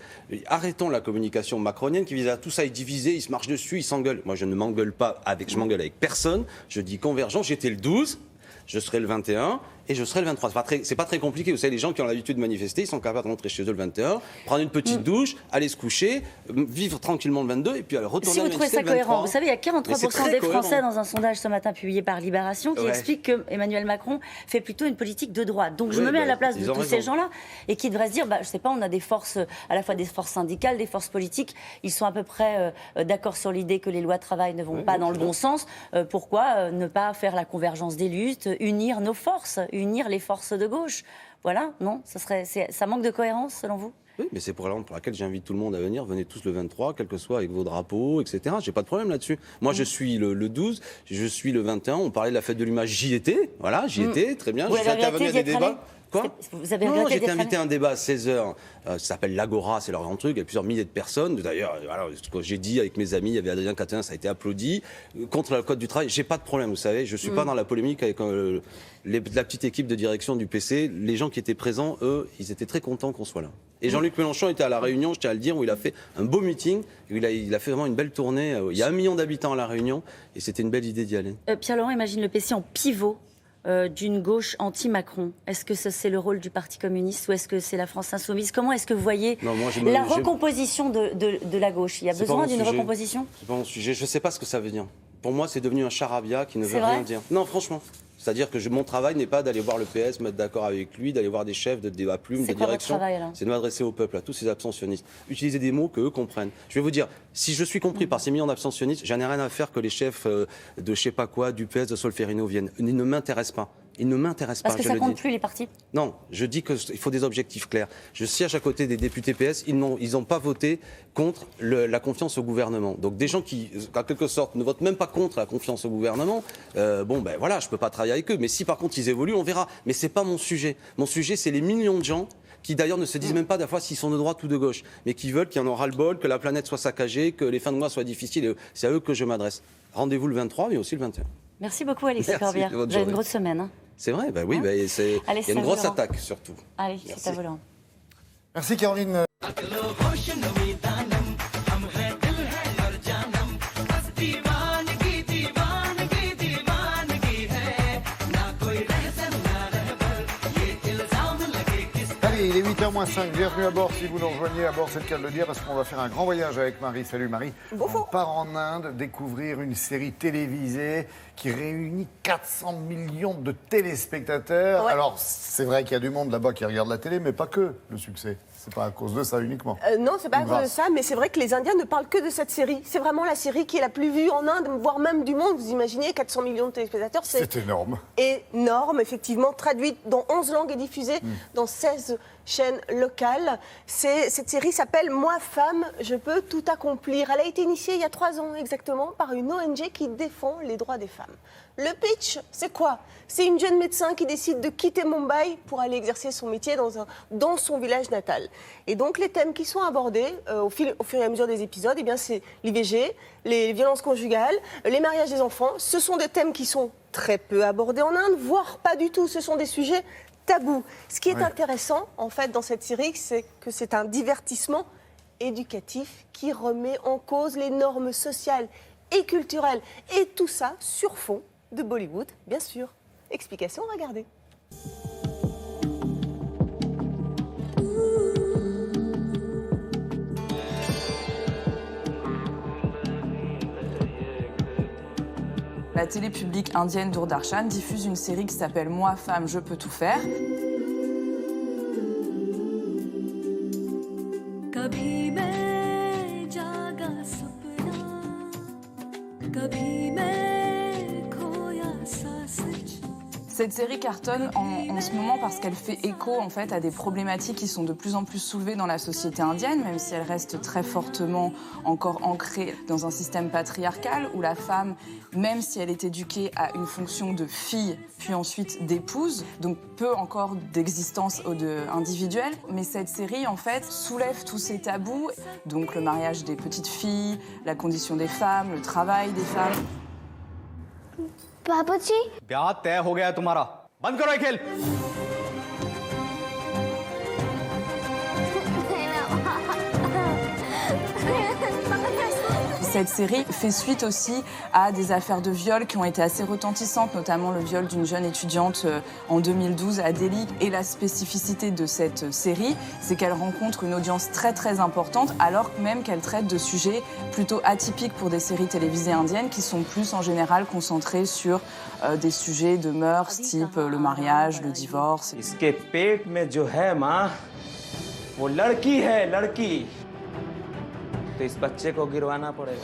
Arrêtons la communication macronienne qui vise à tout ça est divisé, ils se marchent dessus, ils s'engueulent. Moi, je ne m'engueule pas je m'engueule avec personne. Je dis convergence. J'étais le 12, je serai le 21. Et je serai le 23. C'est pas très compliqué. Vous savez, les gens qui ont l'habitude de manifester, ils sont capables de rentrer chez eux le 21, prendre une petite douche, aller se coucher, vivre tranquillement le 22 et puis aller retourner à la manifester le 23. Si vous trouvez ça cohérent, vous savez, il y a 43% des Français dans un sondage ce matin publié par Libération qui explique que Emmanuel Macron fait plutôt une politique de droite. Donc je me mets à la place de tous ces gens-là et qui devraient se dire, je sais pas, on a des forces, à la fois des forces syndicales, des forces politiques, ils sont à peu près d'accord sur l'idée que les lois de travail ne vont pas dans le bon sens. Pourquoi ne pas faire la convergence des luttes, unir nos forces, unir les forces de gauche. Voilà, non, ça manque de cohérence selon vous ? Oui, mais c'est pour laquelle j'invite tout le monde à venir. Venez tous le 23, quel que soit avec vos drapeaux, etc. J'ai pas de problème là-dessus. Moi, je suis le 12, je suis le 21. On parlait de la fête de l'image, j'y étais. Voilà, j'y étais, très bien. J'ai intervenu à des débats. Quoi ? Vous avez non, j'étais invité à un débat à 16h, ça s'appelle l'Agora, c'est leur grand truc, il y a plusieurs milliers de personnes. D'ailleurs, voilà, ce que j'ai dit avec mes amis, il y avait Adrien Catin, ça a été applaudi. Contre le code du travail, j'ai pas de problème, vous savez, je suis pas dans la polémique avec la petite équipe de direction du PC. Les gens qui étaient présents, eux, ils étaient très contents qu'on soit là. Et Jean-Luc Mélenchon était à La Réunion, je tiens à le dire, où il a fait un beau meeting, où il a fait vraiment une belle tournée. Il y a 1 million d'habitants à La Réunion, et c'était une belle idée d'y aller. Pierre Laurent imagine le PC en pivot d'une gauche anti-Macron. Est-ce que c'est le rôle du Parti communiste ou est-ce que c'est la France insoumise ? Comment est-ce que vous voyez la recomposition de la gauche ? Il y a besoin d'une recomposition ? C'est pas mon sujet. Je ne sais pas ce que ça veut dire. Pour moi, c'est devenu un charabia qui ne veut rien dire. Non, franchement. C'est-à-dire que mon travail n'est pas d'aller voir le PS, mettre d'accord avec lui, d'aller voir des chefs de débat plume, de direction. C'est de m'adresser au peuple, à tous ces abstentionnistes. Utiliser des mots qu'eux comprennent. Je vais vous dire, si je suis compris par ces millions d'abstentionnistes, j'en ai rien à faire que les chefs de je sais pas quoi, du PS, de Solferino viennent. Ils ne m'intéressent pas. Ils ne m'intéressent pas, je le dis. Parce que ça compte plus, les partis ? Non, je dis qu'il faut des objectifs clairs. Je siège à côté des députés PS, ils n'ont pas voté contre la confiance au gouvernement. Donc des gens qui, en quelque sorte, ne votent même pas contre la confiance au gouvernement, voilà, je ne peux pas travailler avec eux. Mais si par contre ils évoluent, on verra. Mais ce n'est pas mon sujet. Mon sujet, c'est les millions de gens qui d'ailleurs ne se disent même pas d'à fois s'ils sont de droite ou de gauche, mais qui veulent qu'il y en aura ras-le-bol, que la planète soit saccagée, que les fins de mois soient difficiles. C'est à eux que je m'adresse. Rendez-vous le 23, mais aussi le 21. Merci beaucoup, Alexis Corbière. Vous avez une grosse semaine. C'est vrai, oui, il y a une grosse attaque surtout. Allez, c'est à vous. Merci Caroline. Allez, il est 8h moins 5, bienvenue à bord. Si vous nous rejoignez à bord, c'est le cas de le dire, parce qu'on va faire un grand voyage avec Marie. Salut Marie. Bonjour. On part en Inde découvrir une série télévisée qui réunit 400 millions de téléspectateurs. Ouais. Alors, c'est vrai qu'il y a du monde là-bas qui regarde la télé, mais pas que le succès. C'est pas à cause de ça uniquement. Non, c'est pas à cause de ça, mais c'est vrai que les Indiens ne parlent que de cette série. C'est vraiment la série qui est la plus vue en Inde, voire même du monde. Vous imaginez, 400 millions de téléspectateurs, c'est énorme. Énorme, effectivement, traduite dans 11 langues et diffusée dans 16 chaînes locales. Cette série s'appelle « Moi, femme, je peux tout accomplir ». Elle a été initiée il y a 3 ans exactement par une ONG qui défend les droits des femmes. Le pitch, c'est quoi? C'est une jeune médecin qui décide de quitter Mumbai pour aller exercer son métier dans son village natal. Et donc, les thèmes qui sont abordés au fur et à mesure des épisodes, eh bien, c'est l'IVG, les violences conjugales, les mariages des enfants. Ce sont des thèmes qui sont très peu abordés en Inde, voire pas du tout. Ce sont des sujets tabous. Ce qui est intéressant, en fait, dans cette série, c'est que c'est un divertissement éducatif qui remet en cause les normes sociales et culturelles. Et tout ça sur fond de Bollywood, bien sûr. Explication, regardez. La télé publique indienne Doordarshan diffuse une série qui s'appelle « Moi, femme, je peux tout faire ». Cette série cartonne en ce moment parce qu'elle fait écho en fait à des problématiques qui sont de plus en plus soulevées dans la société indienne, même si elle reste très fortement encore ancrée dans un système patriarcal où la femme, même si elle est éduquée à une fonction de fille puis ensuite d'épouse, donc peu encore d'existence individuelle, mais cette série en fait soulève tous ces tabous, donc le mariage des petites filles, la condition des femmes, le travail des femmes. बाबूजी ब्याह तय हो गया तुम्हारा बंद करो ये खेल Cette série fait suite aussi à des affaires de viol qui ont été assez retentissantes, notamment le viol d'une jeune étudiante en 2012 à Delhi. Et la spécificité de cette série, c'est qu'elle rencontre une audience très très importante, alors même qu'elle traite de sujets plutôt atypiques pour des séries télévisées indiennes qui sont plus en général concentrées sur des sujets de mœurs, type le mariage, le divorce. इसके पेट में जो है माँ, वो लड़की है लड़की.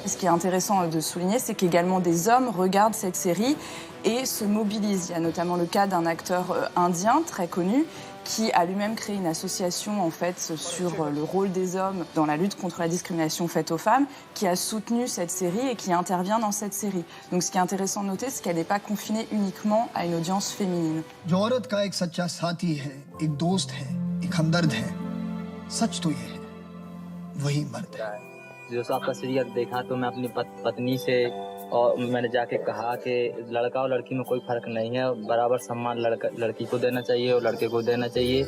Ce qui est intéressant de souligner, c'est qu'également des hommes regardent cette série et se mobilisent. Il y a notamment le cas d'un acteur indien très connu qui a lui-même créé une association en fait sur le rôle des hommes dans la lutte contre la discrimination faite aux femmes, qui a soutenu cette série et qui intervient dans cette série. Donc ce qui est intéressant de noter, c'est qu'elle n'est pas confinée uniquement à une audience féminine. जो औरत का एक सच्चा साथी है, एक दोस्त है, एक हमदर्द है, सच तो ये है, वही मर्द है। जो आपका सीरियल देखा तो मैं अपनी पत्नी से और मैंने जाके कहा कि लड़का और लड़की में कोई फर्क नहीं है, बराबर सम्मान लड़की को देना चाहिए और लड़के को देना चाहिए।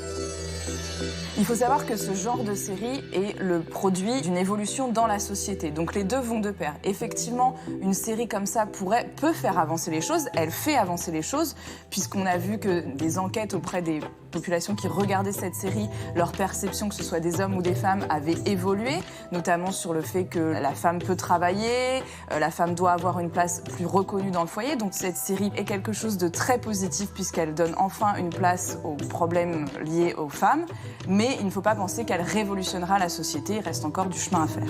Il faut savoir que ce genre de série est le produit d'une évolution dans la société. Donc les deux vont de pair. Effectivement, une série comme ça peut faire avancer les choses. Elle fait avancer les choses, puisqu'on a vu que des enquêtes auprès des populations qui regardaient cette série, leur perception, que ce soit des hommes ou des femmes, avait évolué, notamment sur le fait que la femme peut travailler, la femme doit avoir une place plus reconnue dans le foyer. Donc cette série est quelque chose de très positif, puisqu'elle donne enfin une place aux problèmes liés aux femmes. Mais il ne faut pas penser qu'elle révolutionnera la société, il reste encore du chemin à faire.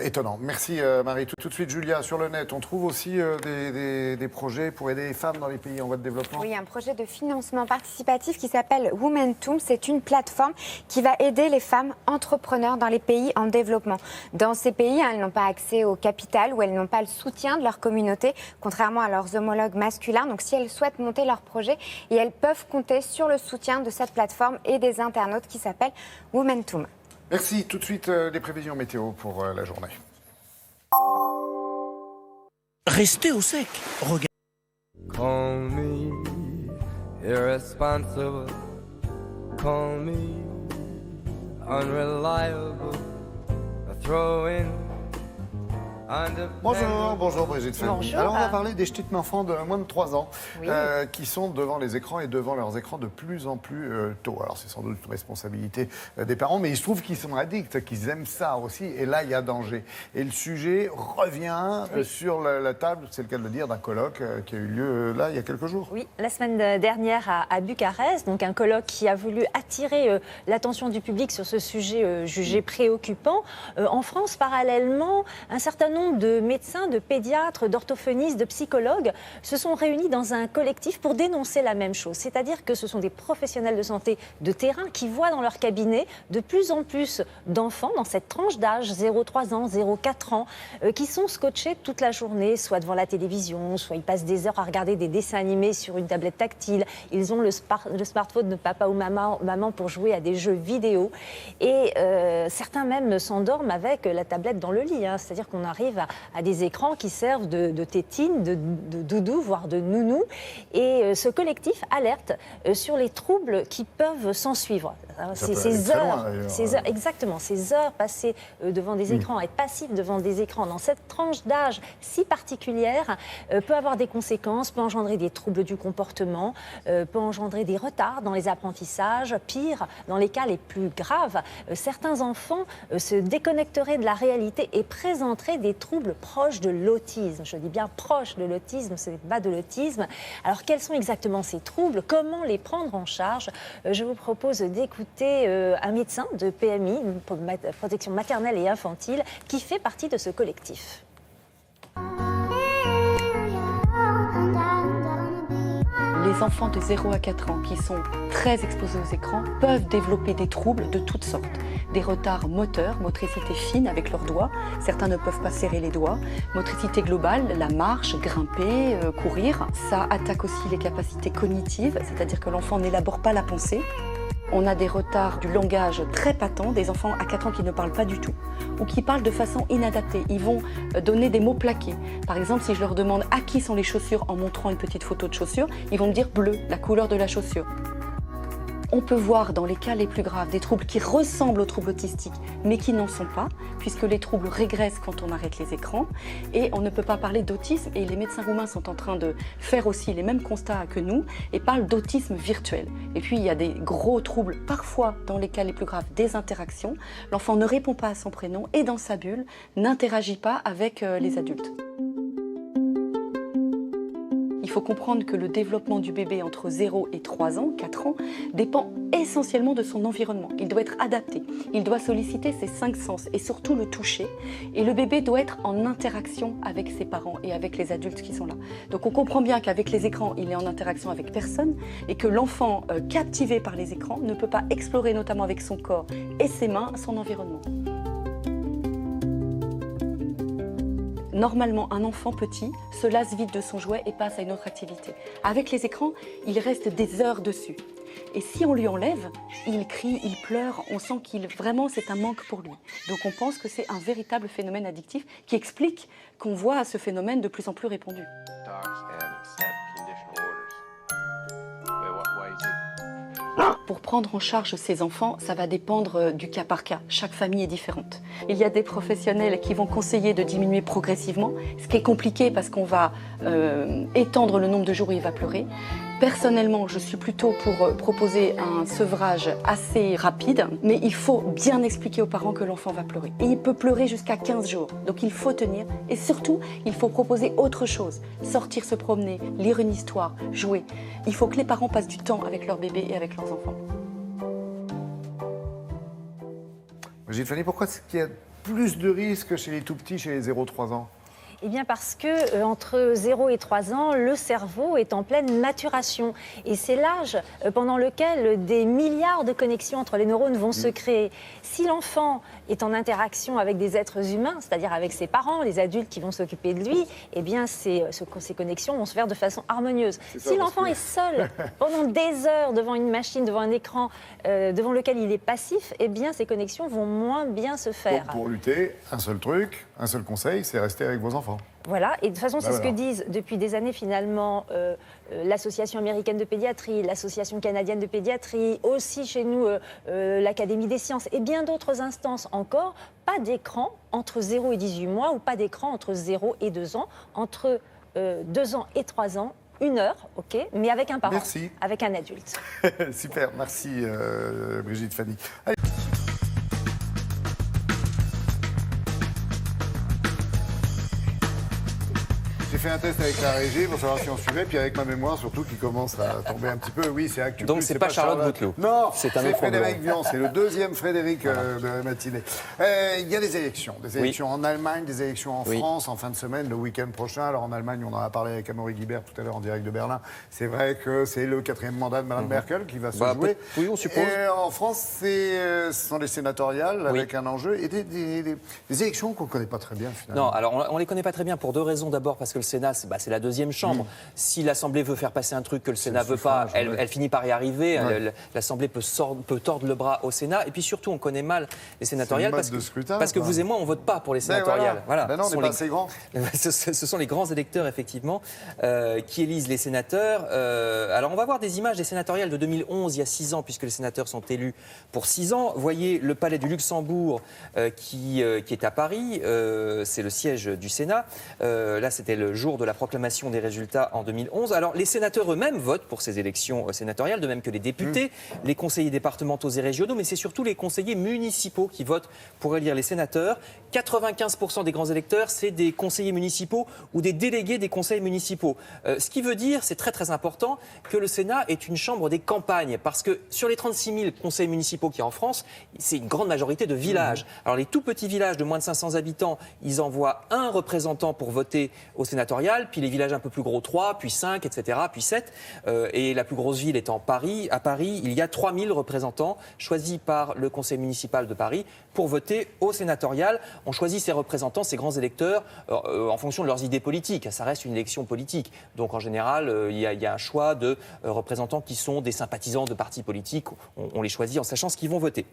Étonnant. Merci Marie. Tout de suite, Julia, sur le net, on trouve aussi des projets pour aider les femmes dans les pays en voie de développement? Oui, un projet de financement participatif qui s'appelle Womentoom. C'est une plateforme qui va aider les femmes entrepreneurs dans les pays en développement. Dans ces pays, elles n'ont pas accès au capital ou elles n'ont pas le soutien de leur communauté, contrairement à leurs homologues masculins. Donc si elles souhaitent monter leur projet, et elles peuvent compter sur le soutien de cette plateforme et des internautes qui s'appelle Womentoom. Merci. Tout de suite, les prévisions météo pour la journée. Restez au sec. Regardez. Call me irresponsible. Call me unreliable. Throw in. Bonjour Brigitte Fanny. Bonjour. Alors on va parler des petites enfants de moins de 3 ans Oui. qui sont devant les écrans et devant leurs écrans de plus en plus tôt. Alors c'est sans doute une responsabilité des parents, mais il se trouve qu'ils sont addicts, qu'ils aiment ça aussi, et là il y a danger. Et le sujet revient sur la table, c'est le cas de le dire, d'un colloque qui a eu lieu là il y a quelques jours. Oui, la semaine dernière à Bucarest, donc un colloque qui a voulu attirer l'attention du public sur ce sujet jugé préoccupant. En France, parallèlement, un certain nombre de médecins, de pédiatres, d'orthophonistes, de psychologues se sont réunis dans un collectif pour dénoncer la même chose. C'est-à-dire que ce sont des professionnels de santé de terrain qui voient dans leur cabinet de plus en plus d'enfants dans cette tranche d'âge, 0,3 ans, 0,4 ans, qui sont scotchés toute la journée, soit devant la télévision, soit ils passent des heures à regarder des dessins animés sur une tablette tactile. Ils ont le smartphone de papa ou maman pour jouer à des jeux vidéo. Et certains même s'endorment avec la tablette dans le lit. C'est-à-dire qu'on arrive à des écrans qui servent de tétine, de doudou, voire de nounou. Et ce collectif alerte sur les troubles qui peuvent s'en suivre. Ces heures, exactement, ces heures passées devant des écrans, être passif devant des écrans dans cette tranche d'âge si particulière peut avoir des conséquences, peut engendrer des troubles du comportement, peut engendrer des retards dans les apprentissages. Pire, dans les cas les plus graves, certains enfants se déconnecteraient de la réalité et présenteraient des troubles proches de l'autisme. Je dis bien proches de l'autisme, ce n'est pas de l'autisme. Alors quels sont exactement ces troubles? Comment les prendre en charge? Je vous propose d'écouter un médecin de PMI, protection maternelle et infantile, qui fait partie de ce collectif. Les enfants de 0 à 4 ans qui sont très exposés aux écrans peuvent développer des troubles de toutes sortes. Des retards moteurs, motricité fine avec leurs doigts, certains ne peuvent pas serrer les doigts, motricité globale, la marche, grimper, courir. Ça attaque aussi les capacités cognitives, c'est-à-dire que l'enfant n'élabore pas la pensée. On a des retards du langage très patents, des enfants à 4 ans qui ne parlent pas du tout ou qui parlent de façon inadaptée. Ils vont donner des mots plaqués. Par exemple, si je leur demande à qui sont les chaussures en montrant une petite photo de chaussures, ils vont me dire bleu, la couleur de la chaussure. On peut voir dans les cas les plus graves des troubles qui ressemblent aux troubles autistiques, mais qui n'en sont pas, puisque les troubles régressent quand on arrête les écrans. Et on ne peut pas parler d'autisme, et les médecins roumains sont en train de faire aussi les mêmes constats que nous, et parlent d'autisme virtuel. Et puis il y a des gros troubles, parfois dans les cas les plus graves, des interactions. L'enfant ne répond pas à son prénom, et dans sa bulle, n'interagit pas avec les adultes. Il faut comprendre que le développement du bébé entre 0 et 3 ans, 4 ans, dépend essentiellement de son environnement. Il doit être adapté, il doit solliciter ses 5 sens et surtout le toucher. Et le bébé doit être en interaction avec ses parents et avec les adultes qui sont là. Donc on comprend bien qu'avec les écrans, il est en interaction avec personne et que l'enfant captivé par les écrans ne peut pas explorer notamment avec son corps et ses mains son environnement. Normalement, un enfant petit se lasse vite de son jouet et passe à une autre activité. Avec les écrans, il reste des heures dessus. Et si on lui enlève, il crie, il pleure, on sent qu'il vraiment c'est un manque pour lui. Donc on pense que c'est un véritable phénomène addictif qui explique qu'on voit ce phénomène de plus en plus répandu. Pour prendre en charge ces enfants, ça va dépendre du cas par cas. Chaque famille est différente. Il y a des professionnels qui vont conseiller de diminuer progressivement, ce qui est compliqué parce qu'on va étendre le nombre de jours où il va pleurer. Personnellement, je suis plutôt pour proposer un sevrage assez rapide, mais il faut bien expliquer aux parents que l'enfant va pleurer. Et il peut pleurer jusqu'à 15 jours, donc il faut tenir. Et surtout, il faut proposer autre chose. Sortir se promener, lire une histoire, jouer. Il faut que les parents passent du temps avec leur bébé et avec leurs enfants. Brigitte Fanny, pourquoi est-ce qu'il y a plus de risques chez les tout-petits, chez les 0-3 ans ? Eh bien parce que entre 0 et 3 ans, le cerveau est en pleine maturation. Et c'est l'âge pendant lequel des milliards de connexions entre les neurones vont se créer. Si l'enfant est en interaction avec des êtres humains, c'est-à-dire avec ses parents, les adultes qui vont s'occuper de lui, eh bien ces connexions vont se faire de façon harmonieuse. Si l'enfant est seul pendant des heures devant une machine, devant un écran devant lequel il est passif, eh bien ces connexions vont moins bien se faire. Donc pour lutter, un seul truc, un seul conseil, c'est rester avec vos enfants. Voilà, et de toute façon, c'est ce que disent depuis des années finalement l'Association américaine de pédiatrie, l'Association canadienne de pédiatrie, aussi chez nous l'Académie des sciences et bien d'autres instances encore. Pas d'écran entre 0 et 18 mois ou pas d'écran entre 0 et 2 ans, entre 2 ans et 3 ans. 1 heure, ok, mais avec un parent, avec un adulte. Super, merci Brigitte Fanny. Allez. J'ai fait un test avec la régie pour savoir si on suivait, puis avec ma mémoire surtout qui commence à tomber un petit peu. Oui, c'est Actu+. Donc c'est pas Charlotte Bouteloup. Non, c'est Frédéric Vian, c'est le deuxième Frédéric de la matinée. Il y a des élections en Allemagne, des élections en France en fin de semaine, le week-end prochain. Alors en Allemagne, on en a parlé avec Amaury Guibert tout à l'heure en direct de Berlin. C'est vrai que c'est le 4e mandat de Mme Merkel qui va se jouer. Oui, on suppose. Et en France, ce sont les sénatoriales avec un enjeu et des élections qu'on ne connaît pas très bien finalement. Non, alors on ne les connaît pas très bien pour 2 raisons. D'abord parce que le Sénat, c'est la 2e chambre. Si l'Assemblée veut faire passer un truc que le Sénat ne veut pas, elle finit par y arriver. L'Assemblée peut tordre le bras au Sénat. Et puis surtout, on connaît mal les sénatoriales parce que vous et moi, on ne vote pas pour les sénatoriales. Voilà. Ben non, on n'est pas assez grands. Ce sont les grands électeurs, effectivement, qui élisent les sénateurs. Alors, on va voir des images des sénatoriales de 2011, il y a 6 ans, puisque les sénateurs sont élus pour 6 ans. Vous voyez le palais du Luxembourg qui est à Paris. C'est le siège du Sénat. Là, c'était le jour de la proclamation des résultats en 2011. Alors, les sénateurs eux-mêmes votent pour ces élections sénatoriales, de même que les députés, les conseillers départementaux et régionaux, mais c'est surtout les conseillers municipaux qui votent pour élire les sénateurs. 95% des grands électeurs, c'est des conseillers municipaux ou des délégués des conseils municipaux. Ce qui veut dire, c'est très très important, que le Sénat est une chambre des campagnes, parce que sur les 36 000 conseils municipaux qu'il y a en France, c'est une grande majorité de villages. Alors, les tout petits villages de moins de 500 habitants, ils envoient un représentant pour voter au sénatorial, puis les villages un peu plus gros 3, puis 5, etc., puis 7. Et la plus grosse ville étant Paris. À Paris, il y a 3000 représentants choisis par le conseil municipal de Paris pour voter au sénatorial. On choisit ces représentants, ces grands électeurs, en fonction de leurs idées politiques. Ça reste une élection politique. Donc en général, il y a un choix de représentants qui sont des sympathisants de partis politiques. On les choisit en sachant ce qu'ils vont voter.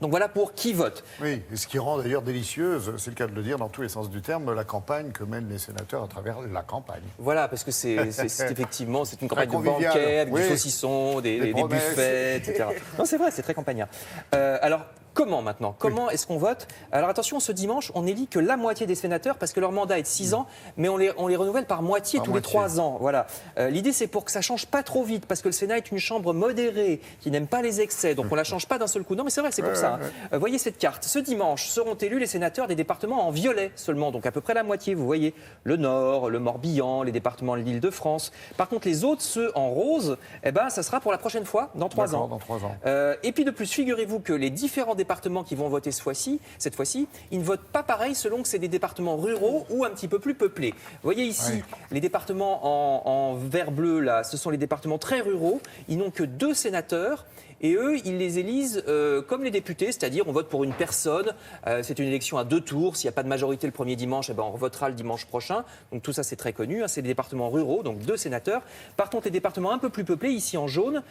Donc voilà pour qui vote. Oui, et ce qui rend d'ailleurs délicieuse, c'est le cas de le dire dans tous les sens du terme, la campagne que mènent les sénateurs à travers la campagne. Voilà, parce que c'est effectivement une campagne de banquet avec du saucisson, des buffets, etc. Non, c'est vrai, c'est très campagnard. Alors, comment maintenant? Comment est-ce qu'on vote? Alors attention, ce dimanche, on n'élit que la moitié des sénateurs parce que leur mandat est de 6 ans, mais on les renouvelle par moitié tous les 3 ans. Voilà. L'idée, c'est pour que ça change pas trop vite, parce que le Sénat est une chambre modérée qui n'aime pas les excès, donc on la change pas d'un seul coup. Non, mais c'est vrai, c'est pour ça. Voyez cette carte. Ce dimanche seront élus les sénateurs des départements en violet seulement, donc à peu près la moitié. Vous voyez le Nord, le Morbihan, les départements de l'Île-de-France. Par contre, les autres, ceux en rose, ça sera pour la prochaine fois, dans 3 ans. Dans 3 ans. Et puis de plus, figurez-vous que les différents départements qui vont voter cette fois-ci, ils ne votent pas pareil selon que c'est des départements ruraux ou un petit peu plus peuplés. Vous voyez ici, les départements en vert bleu, là, ce sont les départements très ruraux. Ils n'ont que 2 sénateurs. Et eux, ils les élisent comme les députés, c'est-à-dire on vote pour une personne. C'est une élection à 2 tours. S'il n'y a pas de majorité le premier dimanche, on votera le dimanche prochain. Donc tout ça, c'est très connu. C'est les départements ruraux, donc 2 sénateurs. Par contre, les départements un peu plus peuplés, ici en jaune,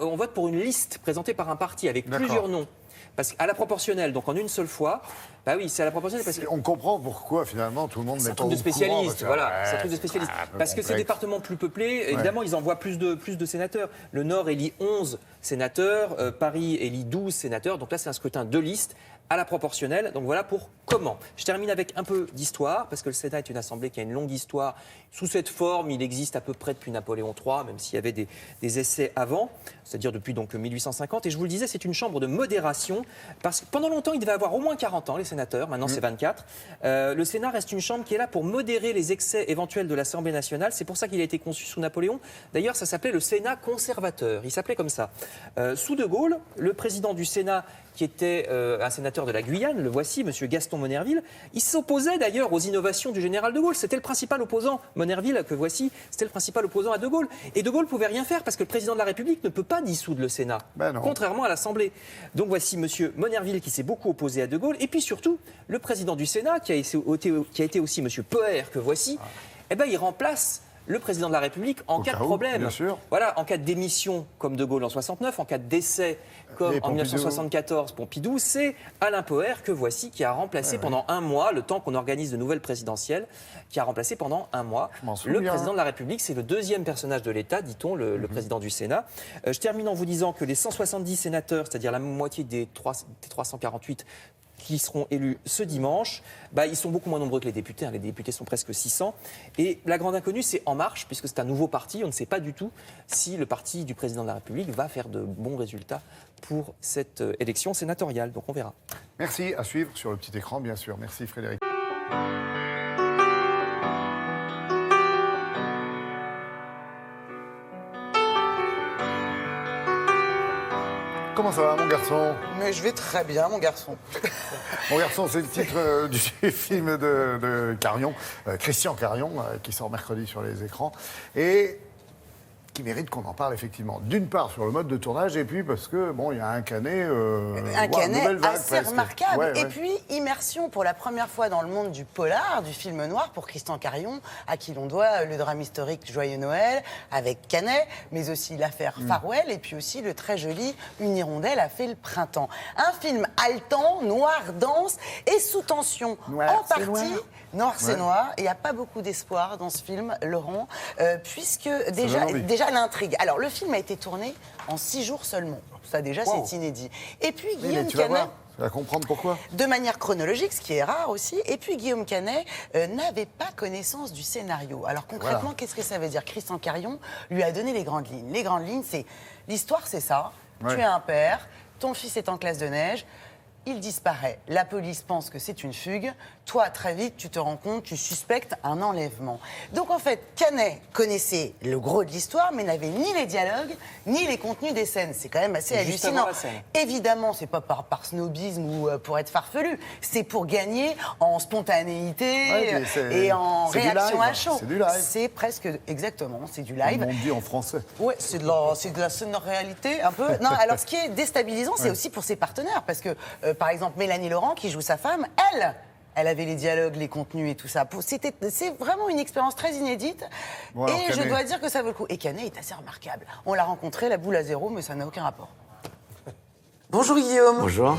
on vote pour une liste présentée par un parti avec plusieurs noms. Parce qu'à la proportionnelle, donc en une seule fois, oui, c'est à la proportionnelle. Parce que on comprend pourquoi finalement tout le monde n'est pas au courant. C'est un truc de spécialiste, voilà. C'est un truc de spécialiste. Parce que ces départements plus peuplés, évidemment, ils envoient plus de sénateurs. Le Nord élit 11 sénateurs, Paris élit 12 sénateurs. Donc là, c'est un scrutin de liste à la proportionnelle. Donc voilà pour comment. Je termine avec un peu d'histoire, parce que le Sénat est une assemblée qui a une longue histoire. Sous cette forme, il existe à peu près depuis Napoléon III, même s'il y avait des essais avant, c'est-à-dire depuis donc 1850. Et je vous le disais, c'est une chambre de modération, parce que pendant longtemps, il devait avoir au moins 40 ans, les sénateurs. Maintenant, c'est 24. Le Sénat reste une chambre qui est là pour modérer les excès éventuels de l'Assemblée nationale. C'est pour ça qu'il a été conçu sous Napoléon. D'ailleurs, ça s'appelait le Sénat conservateur. Il s'appelait comme ça. Sous De Gaulle, le président du Sénat, qui était un sénateur de la Guyane, le voici, M. Gaston Monnerville. Il s'opposait d'ailleurs aux innovations du général de Gaulle. C'était le principal opposant, Monnerville, que voici, c'était le principal opposant à de Gaulle. Et de Gaulle ne pouvait rien faire parce que le président de la République ne peut pas dissoudre le Sénat, contrairement à l'Assemblée. Donc voici M. Monnerville qui s'est beaucoup opposé à de Gaulle. Et puis surtout, le président du Sénat, qui a été aussi M. Poher, que voici, il remplace le président de la République en cas de problème. Bien sûr. Voilà, en cas de démission, comme De Gaulle en 69, en cas de décès, comme en 1974, Pompidou, c'est Alain Poher que voici qui a remplacé pendant un mois, le temps qu'on organise de nouvelles présidentielles, qui a remplacé pendant un mois le président de la République. C'est le deuxième personnage de l'État, dit-on, le président du Sénat. Je termine en vous disant que les 170 sénateurs, c'est-à-dire la moitié des 348 qui seront élus ce dimanche, ils sont beaucoup moins nombreux que les députés. Les députés sont presque 600. Et la grande inconnue, c'est En Marche, puisque c'est un nouveau parti. On ne sait pas du tout si le parti du président de la République va faire de bons résultats pour cette élection sénatoriale. Donc on verra. Merci, à suivre sur le petit écran, bien sûr. Merci Frédéric. Comment ça va, mon garçon? Mais je vais très bien, mon garçon. Mon garçon, c'est le titre du film de Carion, Christian Carion, qui sort mercredi sur les écrans. Et qui mérite qu'on en parle effectivement. D'une part sur le mode de tournage et puis parce que il y a un Canet, assez remarquable. Et puis immersion pour la première fois dans le monde du polar, du film noir pour Christian Carion, à qui l'on doit le drame historique Joyeux Noël avec Canet, mais aussi l'affaire Farwell et puis aussi le très joli Une hirondelle a fait le printemps. Un film haletant, noir, dense et sous tension. Noir, en partie. Noir, c'est noir. Il n'y a pas beaucoup d'espoir dans ce film, Laurent, puisque déjà l'intrigue. Alors, le film a été tourné en 6 jours seulement. Ça, déjà, c'est inédit. Et puis, Guillaume Canet... Tu vas comprendre pourquoi. De manière chronologique, ce qui est rare aussi. Et puis, Guillaume Canet n'avait pas connaissance du scénario. Alors, concrètement, qu'est-ce que ça veut dire? Christian Carion lui a donné les grandes lignes. Les grandes lignes, c'est... L'histoire, c'est ça. Tu es un père, ton fils est en classe de neige... Il disparaît. La police pense que c'est une fugue. Toi, très vite, tu te rends compte, tu suspectes un enlèvement. Donc, en fait, Canet connaissait le gros de l'histoire, mais n'avait ni les dialogues, ni les contenus des scènes. C'est quand même assez hallucinant. Évidemment, c'est pas par snobisme ou pour être farfelu. C'est pour gagner en spontanéité et en réaction à chaud. C'est du live. C'est presque, exactement, c'est du live. On dit en français. Ouais, c'est de la sonore-réalité, un peu. Non, alors, ce qui est déstabilisant, c'est aussi pour ses partenaires, parce que... par exemple, Mélanie Laurent, qui joue sa femme, elle avait les dialogues, les contenus et tout ça. C'est vraiment une expérience très inédite. Bon, et je dois dire que ça vaut le coup. Et Canet est assez remarquable. On l'a rencontré, la boule à zéro, mais ça n'a aucun rapport. Bonjour Guillaume. Bonjour.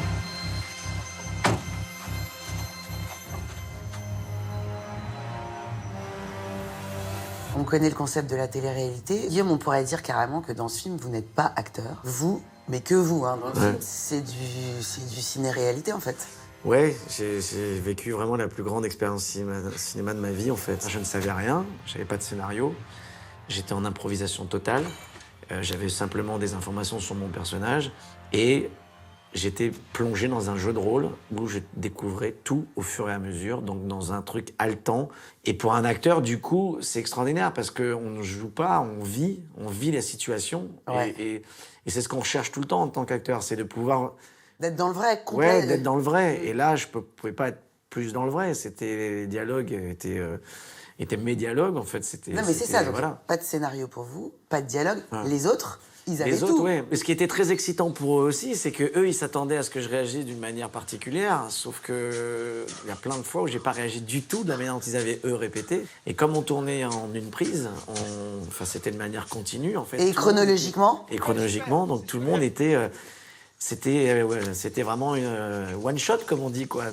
On connaît le concept de la télé-réalité. Guillaume, on pourrait dire carrément que dans ce film, vous n'êtes pas acteur. Vous, mais que vous, hein, dans le film, c'est du ciné-réalité, en fait. Ouais, j'ai vécu vraiment la plus grande expérience cinéma de ma vie, en fait. Je ne savais rien, j'avais pas de scénario, j'étais en improvisation totale, j'avais simplement des informations sur mon personnage, et j'étais plongé dans un jeu de rôle où je découvrais tout au fur et à mesure, donc dans un truc haletant. Et pour un acteur, du coup, c'est extraordinaire parce qu'on ne joue pas, on vit la situation. Ouais. Et c'est ce qu'on recherche tout le temps en tant qu'acteur, c'est de pouvoir... D'être dans le vrai, complet. Ouais, d'être dans le vrai. Et là, je ne pouvais pas être plus dans le vrai. Les dialogues étaient mes dialogues, en fait. Non, mais c'est ça, donc, voilà. Pas de scénario pour vous, pas de dialogue. Les autres, ils avaient tout. Ouais. Mais ce qui était très excitant pour eux aussi, c'est qu'eux, ils s'attendaient à ce que je réagisse d'une manière particulière. Sauf qu'il y a plein de fois où j'ai pas réagi du tout de la manière dont ils avaient, eux, répété. Et comme on tournait en une prise, c'était de manière continue, en fait. Et chronologiquement donc tout le monde était... C'était vraiment une one-shot, comme on dit, quoi.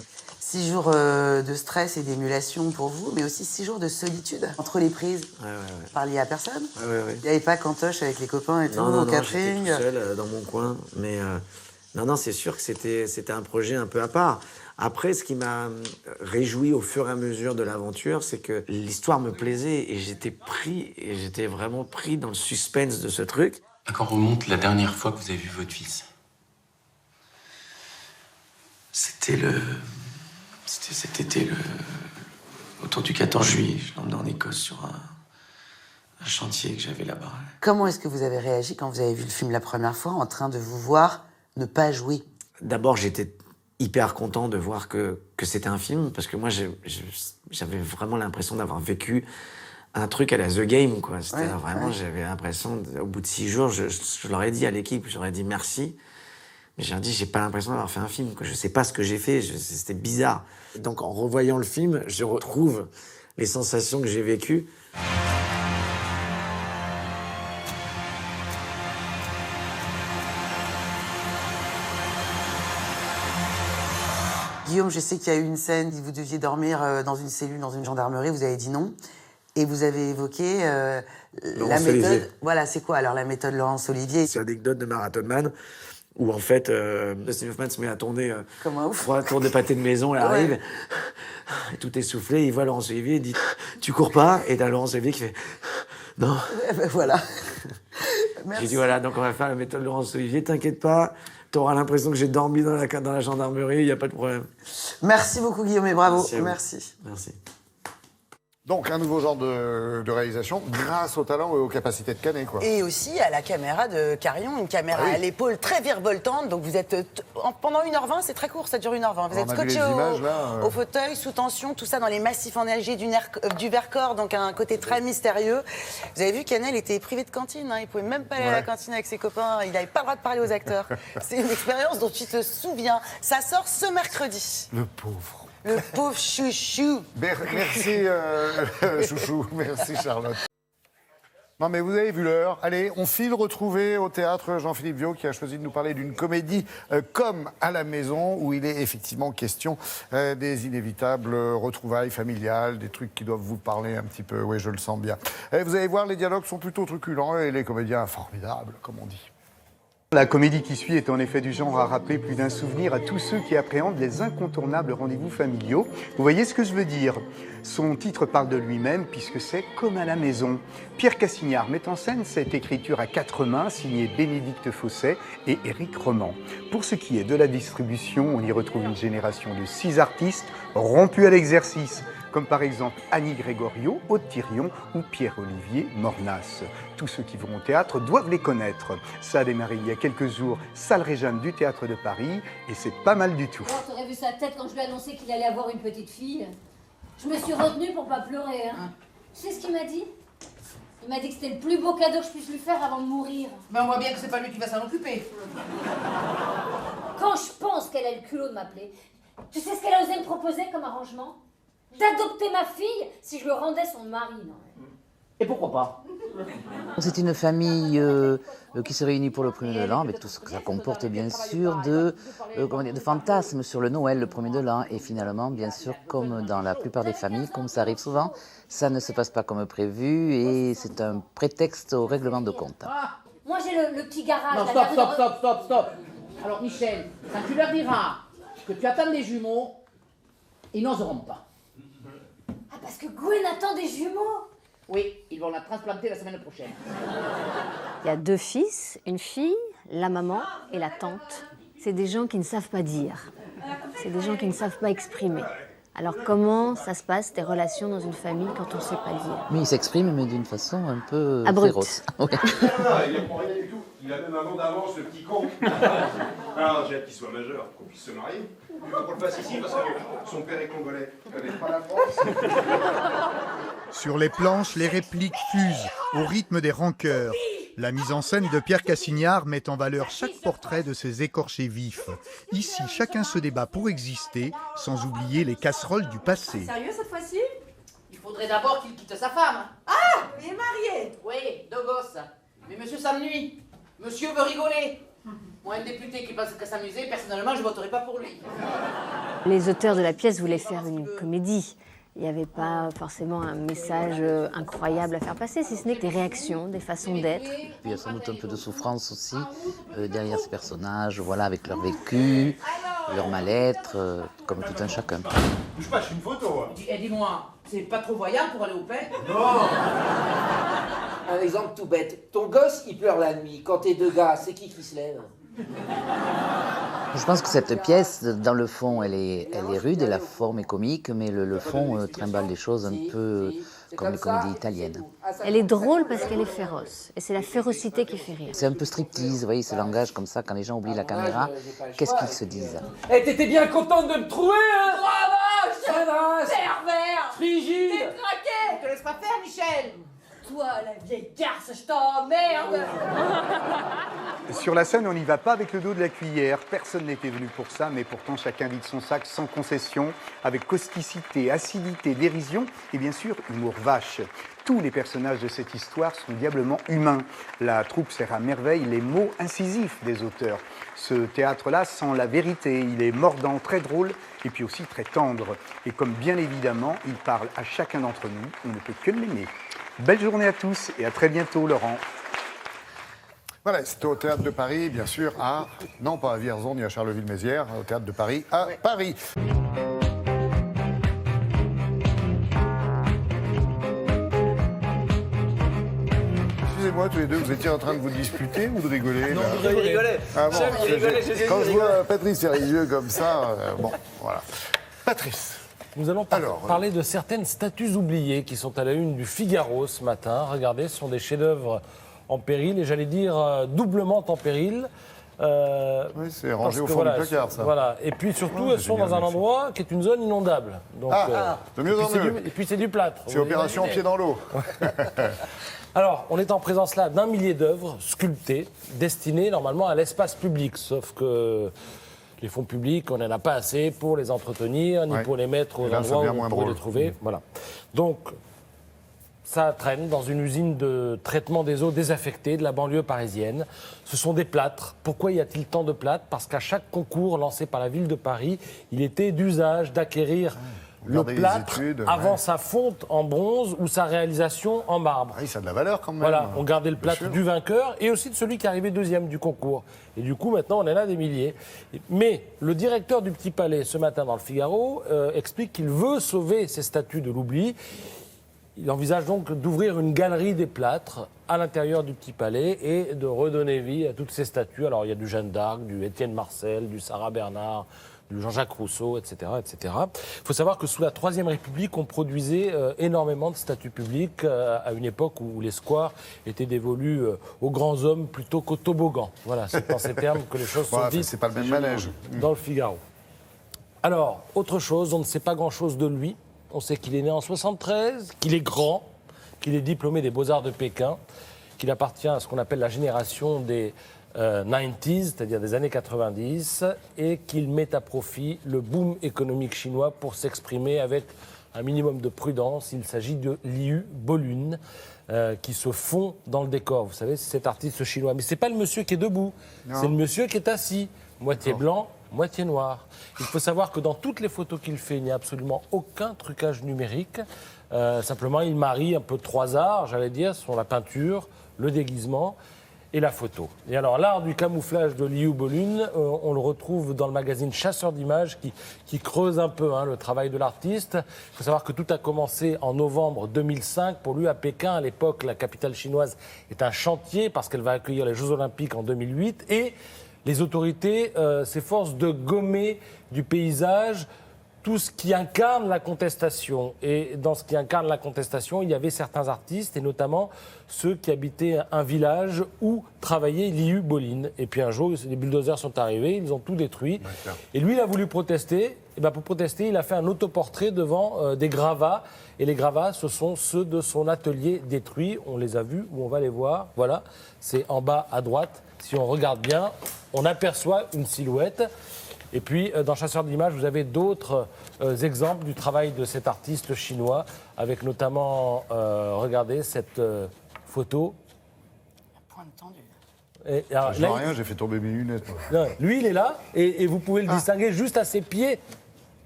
6 jours de stress et d'émulation pour vous, mais aussi 6 jours de solitude entre les prises. Ouais. Vous parliez à personne? Ouais. Il n'y avait pas Cantoche avec les copains et tout, au catering? J'étais tout seul dans mon coin. Mais non, c'est sûr que c'était un projet un peu à part. Après, ce qui m'a réjoui au fur et à mesure de l'aventure, c'est que l'histoire me plaisait et j'étais vraiment pris dans le suspense de ce truc. À quand remonte la dernière fois que vous avez vu votre fils? C'était cet été, autour du 14 juillet. Je l'emmenais en Écosse sur un chantier que j'avais là-bas. Comment est-ce que vous avez réagi quand vous avez vu le film la première fois, en train de vous voir ne pas jouer? D'abord, j'étais hyper content de voir que c'était un film, parce que moi, j'avais vraiment l'impression d'avoir vécu un truc à la The Game, quoi. C'était vraiment, j'avais l'impression, au bout de 6 jours, je leur ai dit à l'équipe, j'aurais dit merci. Mais j'ai dit, j'ai pas l'impression d'avoir fait un film, quoi. Je sais pas ce que j'ai fait, c'était bizarre. Donc en revoyant le film, je retrouve les sensations que j'ai vécues. Guillaume, je sais qu'il y a eu une scène où vous deviez dormir dans une cellule, dans une gendarmerie, vous avez dit non. Et vous avez évoqué la méthode. Olivier. Voilà, c'est quoi alors la méthode Laurence Olivier? C'est l'anecdote de Marathon Man, où en fait, Dustin Hoffman se met à tourner comme un ouf. Tour de pâté de maison, elle arrive, et tout essoufflé, il voit Laurence Olivier, il dit « Tu cours pas ?» Et t'as Laurence Olivier qui fait « Non. » Ben voilà. J'ai dit voilà, donc on va faire la méthode Laurence Olivier, t'inquiète pas, t'auras l'impression que j'ai dormi dans la gendarmerie, il n'y a pas de problème. Merci beaucoup Guillaume et bravo. Merci. Merci. Donc, un nouveau genre de réalisation grâce au talent et aux capacités de Canet, quoi. Et aussi à la caméra de Carion, une caméra à l'épaule très virevoltante. Donc vous êtes pendant 1h20, c'est très court, ça dure 1h20. Vous êtes scotché au fauteuil, sous tension, tout ça dans les massifs enneigés du Vercors, donc un côté très mystérieux. Vous avez vu qu'Anel était privé de cantine, hein, il pouvait même pas aller à la cantine avec ses copains, il n'avait pas le droit de parler aux acteurs. C'est une expérience dont tu te souviens. Ça sort ce mercredi. Le pauvre. Le pauvre chouchou. Merci chouchou, merci Charlotte. Non mais vous avez vu l'heure. Allez, on file retrouver au théâtre Jean-Philippe Viau qui a choisi de nous parler d'une comédie comme à la maison où il est effectivement question des inévitables retrouvailles familiales, des trucs qui doivent vous parler un petit peu. Oui, je le sens bien. Et vous allez voir, les dialogues sont plutôt truculents et les comédiens formidables, comme on dit. La comédie qui suit est en effet du genre à rappeler plus d'un souvenir à tous ceux qui appréhendent les incontournables rendez-vous familiaux. Vous voyez ce que je veux dire? Son titre parle de lui-même puisque c'est comme à la maison. Pierre Cassignard met en scène cette écriture à 4 mains signée Bénédicte Fosset et Éric Roman. Pour ce qui est de la distribution, on y retrouve une génération de 6 artistes rompus à l'exercice, comme par exemple Annie Grégorio, Aude Thirion ou Pierre-Olivier Mornas. Tous ceux qui vont au théâtre doivent les connaître. Ça a démarré il y a quelques jours, salle Réjeanne du Théâtre de Paris, et c'est pas mal du tout. Oh, t'aurais vu sa tête quand je lui ai annoncé qu'il allait avoir une petite fille. Je me suis retenue pour pas pleurer. Hein. Tu sais ce qu'il m'a dit? Il m'a dit que c'était le plus beau cadeau que je puisse lui faire avant de mourir. Mais on voit bien que c'est pas lui qui va s'en occuper. Quand je pense qu'elle a le culot de m'appeler, tu sais ce qu'elle a osé me proposer comme arrangement? D'adopter ma fille si je le rendais son mari. Non. Et pourquoi pas? C'est une famille qui se réunit pour le 1er de l'an, avec tout ce que ça comporte bien sûr de fantasmes sur le Noël, le 1er de l'an. Et finalement, bien sûr, comme dans la plupart des familles, comme ça arrive souvent, ça ne se passe pas comme prévu et c'est un prétexte au règlement de compte. Ah, moi j'ai le petit garage. Non, stop. Alors Michel, quand tu leur diras que tu attends des jumeaux, ils n'oseront pas. Ah, parce que Gwen attend des jumeaux. Oui, ils vont la transplanter la semaine prochaine. Il y a 2 fils, une fille, la maman et la tante. C'est des gens qui ne savent pas dire. C'est des gens qui ne savent pas exprimer. Alors comment ça se passe, tes relations dans une famille quand on ne sait pas dire? Mais il s'exprime, mais d'une façon un peu abrupte. féroce. Ouais. Il n'apprend rien du tout. Il a même un an d'avance, le petit con. Alors, j'ai hâte qu'il soit majeur, qu'on puisse se marier. Qu'on le fasse ici, parce que son père est congolais. Il connaît pas la France. Sur les planches, les répliques fusent au rythme des rancœurs. La mise en scène de Pierre Cassignard met en valeur chaque portrait de ces écorchés vifs. Ici, chacun se débat pour exister, sans oublier les casseroles du passé. Sérieux cette fois-ci? Il faudrait d'abord qu'il quitte sa femme. Ah, il est marié? Oui, 2 gosses. Mais monsieur s'ennuie. Monsieur veut rigoler. Moi, un député qui pense qu'à s'amuser, personnellement, je voterai pas pour lui. Les auteurs de la pièce voulaient faire une comédie. Il n'y avait pas forcément un message incroyable à faire passer, si ce n'est que des réactions, des façons d'être. Puis il y a sans doute un peu de souffrance aussi derrière ces personnages, voilà, avec leur vécu, leur mal-être, comme tout un chacun. Bouge pas, je suis une photo. Dis-moi, c'est pas trop voyant pour aller au paix? Non. Un exemple tout bête. Ton gosse, il pleure la nuit. Quand t'es 2 gars, c'est qui se lève? Je pense que cette pièce, dans le fond, elle est rude et la forme est comique, mais le fond trimballe des choses un peu comme les comédies italiennes. Elle est drôle parce qu'elle est féroce. Et c'est la férocité qui fait rire. C'est un peu striptease, vous voyez, ce langage comme ça, quand les gens oublient la caméra, qu'est-ce qu'ils se disent? Eh, t'étais bien contente de me trouver, hein? Bravo, pervers, frigide. T'es craqué. Ne te laisse pas faire, Michel. Toi, la vieille garce, je t'emmerde. Sur la scène, on n'y va pas avec le dos de la cuillère. Personne n'était venu pour ça, mais pourtant chacun vide son sac sans concession, avec causticité, acidité, dérision et bien sûr humour vache. tous les personnages de cette histoire sont diablement humains. La troupe sert à merveille les mots incisifs des auteurs. Ce théâtre-là sent la vérité, il est mordant, très drôle et puis aussi très tendre. Et comme bien évidemment, il parle à chacun d'entre nous, on ne peut que l'aimer. Belle journée à tous et à très bientôt, Laurent. Voilà, c'était au Théâtre de Paris, bien sûr, non pas à Vierzon ni à Charleville-Mézières, au Théâtre de Paris, à Paris. Excusez-moi, tous les deux, vous étiez en train de vous disputer ou de rigoler? Non, je rigolais. Ah bon, Je rigolais, quand je vois Patrice sérieux comme ça, bon, voilà. Patrice. Nous allons parler de certaines statues oubliées qui sont à la une du Figaro ce matin. Regardez, ce sont des chefs-d'œuvre en péril, et j'allais dire doublement en péril. Oui, c'est rangé au fond du placard, ça. Voilà. Et puis surtout, elles sont dans un endroit qui est une zone inondable. Donc, de mieux en mieux. Et puis c'est du plâtre. C'est opération pied dans l'eau. Alors, on est en présence là d'un millier d'œuvres sculptées, destinées normalement à l'espace public, sauf que les fonds publics, on n'en a pas assez pour les entretenir, ni pour les mettre aux endroits où on pourrait les trouver. Voilà. Donc, ça traîne dans une usine de traitement des eaux désaffectées de la banlieue parisienne. Ce sont des plâtres. Pourquoi y a-t-il tant de plâtres? Parce qu'à chaque concours lancé par la ville de Paris, il était d'usage d'acquérir le plâtre avant sa fonte en bronze ou sa réalisation en marbre. Oui, ça a de la valeur quand même. Voilà, on gardait le plâtre du vainqueur et aussi de celui qui arrivait deuxième du concours. Et du coup, maintenant, on en a des milliers. Mais le directeur du Petit Palais, ce matin dans le Figaro, explique qu'il veut sauver ces statues de l'oubli. Il envisage donc d'ouvrir une galerie des plâtres à l'intérieur du Petit Palais et de redonner vie à toutes ces statues. Alors, il y a du Jeanne d'Arc, du Étienne Marcel, du Sarah Bernard, du Jean-Jacques Rousseau, etc., etc. Il faut savoir que sous la Troisième République, on produisait énormément de statues publiques à une époque où les squares étaient dévolus aux grands hommes plutôt qu'aux toboggans. Voilà, c'est dans ces termes que les choses sont dites. C'est pas le même manège. Dans le Figaro. Alors, autre chose, on ne sait pas grand-chose de lui. On sait qu'il est né en 73, qu'il est grand, qu'il est diplômé des Beaux-Arts de Pékin, qu'il appartient à ce qu'on appelle la génération des 90s, c'est-à-dire des années 90, et qu'il met à profit le boom économique chinois pour s'exprimer avec un minimum de prudence. Il s'agit de Liu Bolun, qui se fond dans le décor. Vous savez, c'est cet artiste chinois. Mais ce n'est pas le monsieur qui est debout, c'est le monsieur qui est assis, moitié blanc, moitié noir. Il faut savoir que dans toutes les photos qu'il fait, il n'y a absolument aucun trucage numérique. Simplement, il marie un peu trois arts, j'allais dire, ce sont la peinture, le déguisement et la photo. Et alors, l'art du camouflage de Liu Bolun, on le retrouve dans le magazine Chasseur d'images qui creuse un peu le travail de l'artiste. Il faut savoir que tout a commencé en novembre 2005. Pour lui, à Pékin, à l'époque, la capitale chinoise est un chantier parce qu'elle va accueillir les Jeux Olympiques en 2008. Et les autorités s'efforcent de gommer du paysage tout ce qui incarne la contestation. Et dans ce qui incarne la contestation, il y avait certains artistes, et notamment ceux qui habitaient un village où travaillait Liu Bolun. Et puis un jour, les bulldozers sont arrivés, ils ont tout détruit. Et lui, il a voulu protester. Et bien pour protester, il a fait un autoportrait devant des gravats. Et les gravats, ce sont ceux de son atelier détruit. On les a vus, ou on va les voir. Voilà, c'est en bas à droite. Si on regarde bien, on aperçoit une silhouette. Et puis, dans Chasseur d'images, vous avez d'autres exemples du travail de cet artiste chinois, avec notamment, regardez, cette photo. Pointe tendue. Je vois rien, j'ai fait tomber mes lunettes. Non, lui, il est là, et vous pouvez le distinguer juste à ses pieds,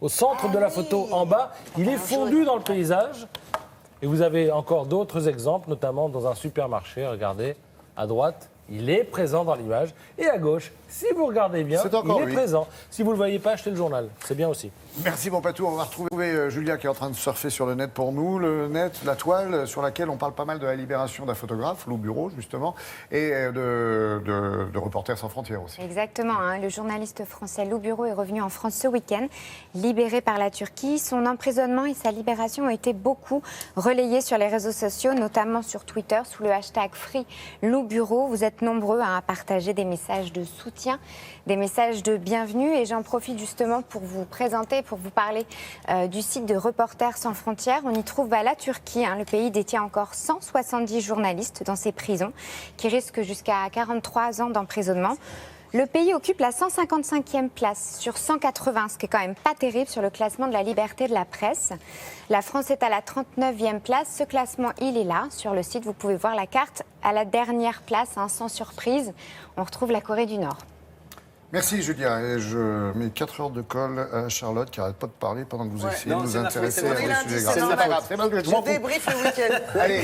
au centre de la photo, en bas. Il est fondu dans le paysage. Et vous avez encore d'autres exemples, notamment dans un supermarché, regardez, à droite. Il est présent dans l'image. Et à gauche, si vous regardez bien, il est présent. Si vous ne le voyez pas, achetez le journal. C'est bien aussi. Merci, mon Patou. On va retrouver Julia qui est en train de surfer sur le net pour nous. Le net, la toile sur laquelle on parle pas mal de la libération d'un photographe, Lou Bureau, justement, et de Reporters sans frontières aussi. Exactement. Le journaliste français Lou Bureau est revenu en France ce week-end, libéré par la Turquie. Son emprisonnement et sa libération ont été beaucoup relayés sur les réseaux sociaux, notamment sur Twitter, sous le hashtag #FreeLouBureau. Vous êtes nombreux à partager des messages de soutien, des messages de bienvenue. Et j'en profite justement pour vous présenter, pour vous parler du site de Reporters sans frontières. On y trouve la Turquie. Le pays détient encore 170 journalistes dans ses prisons qui risquent jusqu'à 43 ans d'emprisonnement. Le pays occupe la 155e place sur 180, ce qui est quand même pas terrible sur le classement de la liberté de la presse. La France est à la 39e place. Ce classement, il est là. Sur le site, vous pouvez voir la carte. À la dernière place, sans surprise, on retrouve la Corée du Nord. Merci Julia. Et je mets 4 heures de colle à Charlotte qui n'arrête pas de parler pendant que vous essayez de nous intéresser à des sujets graves. Je débriefe le week-end. Allez.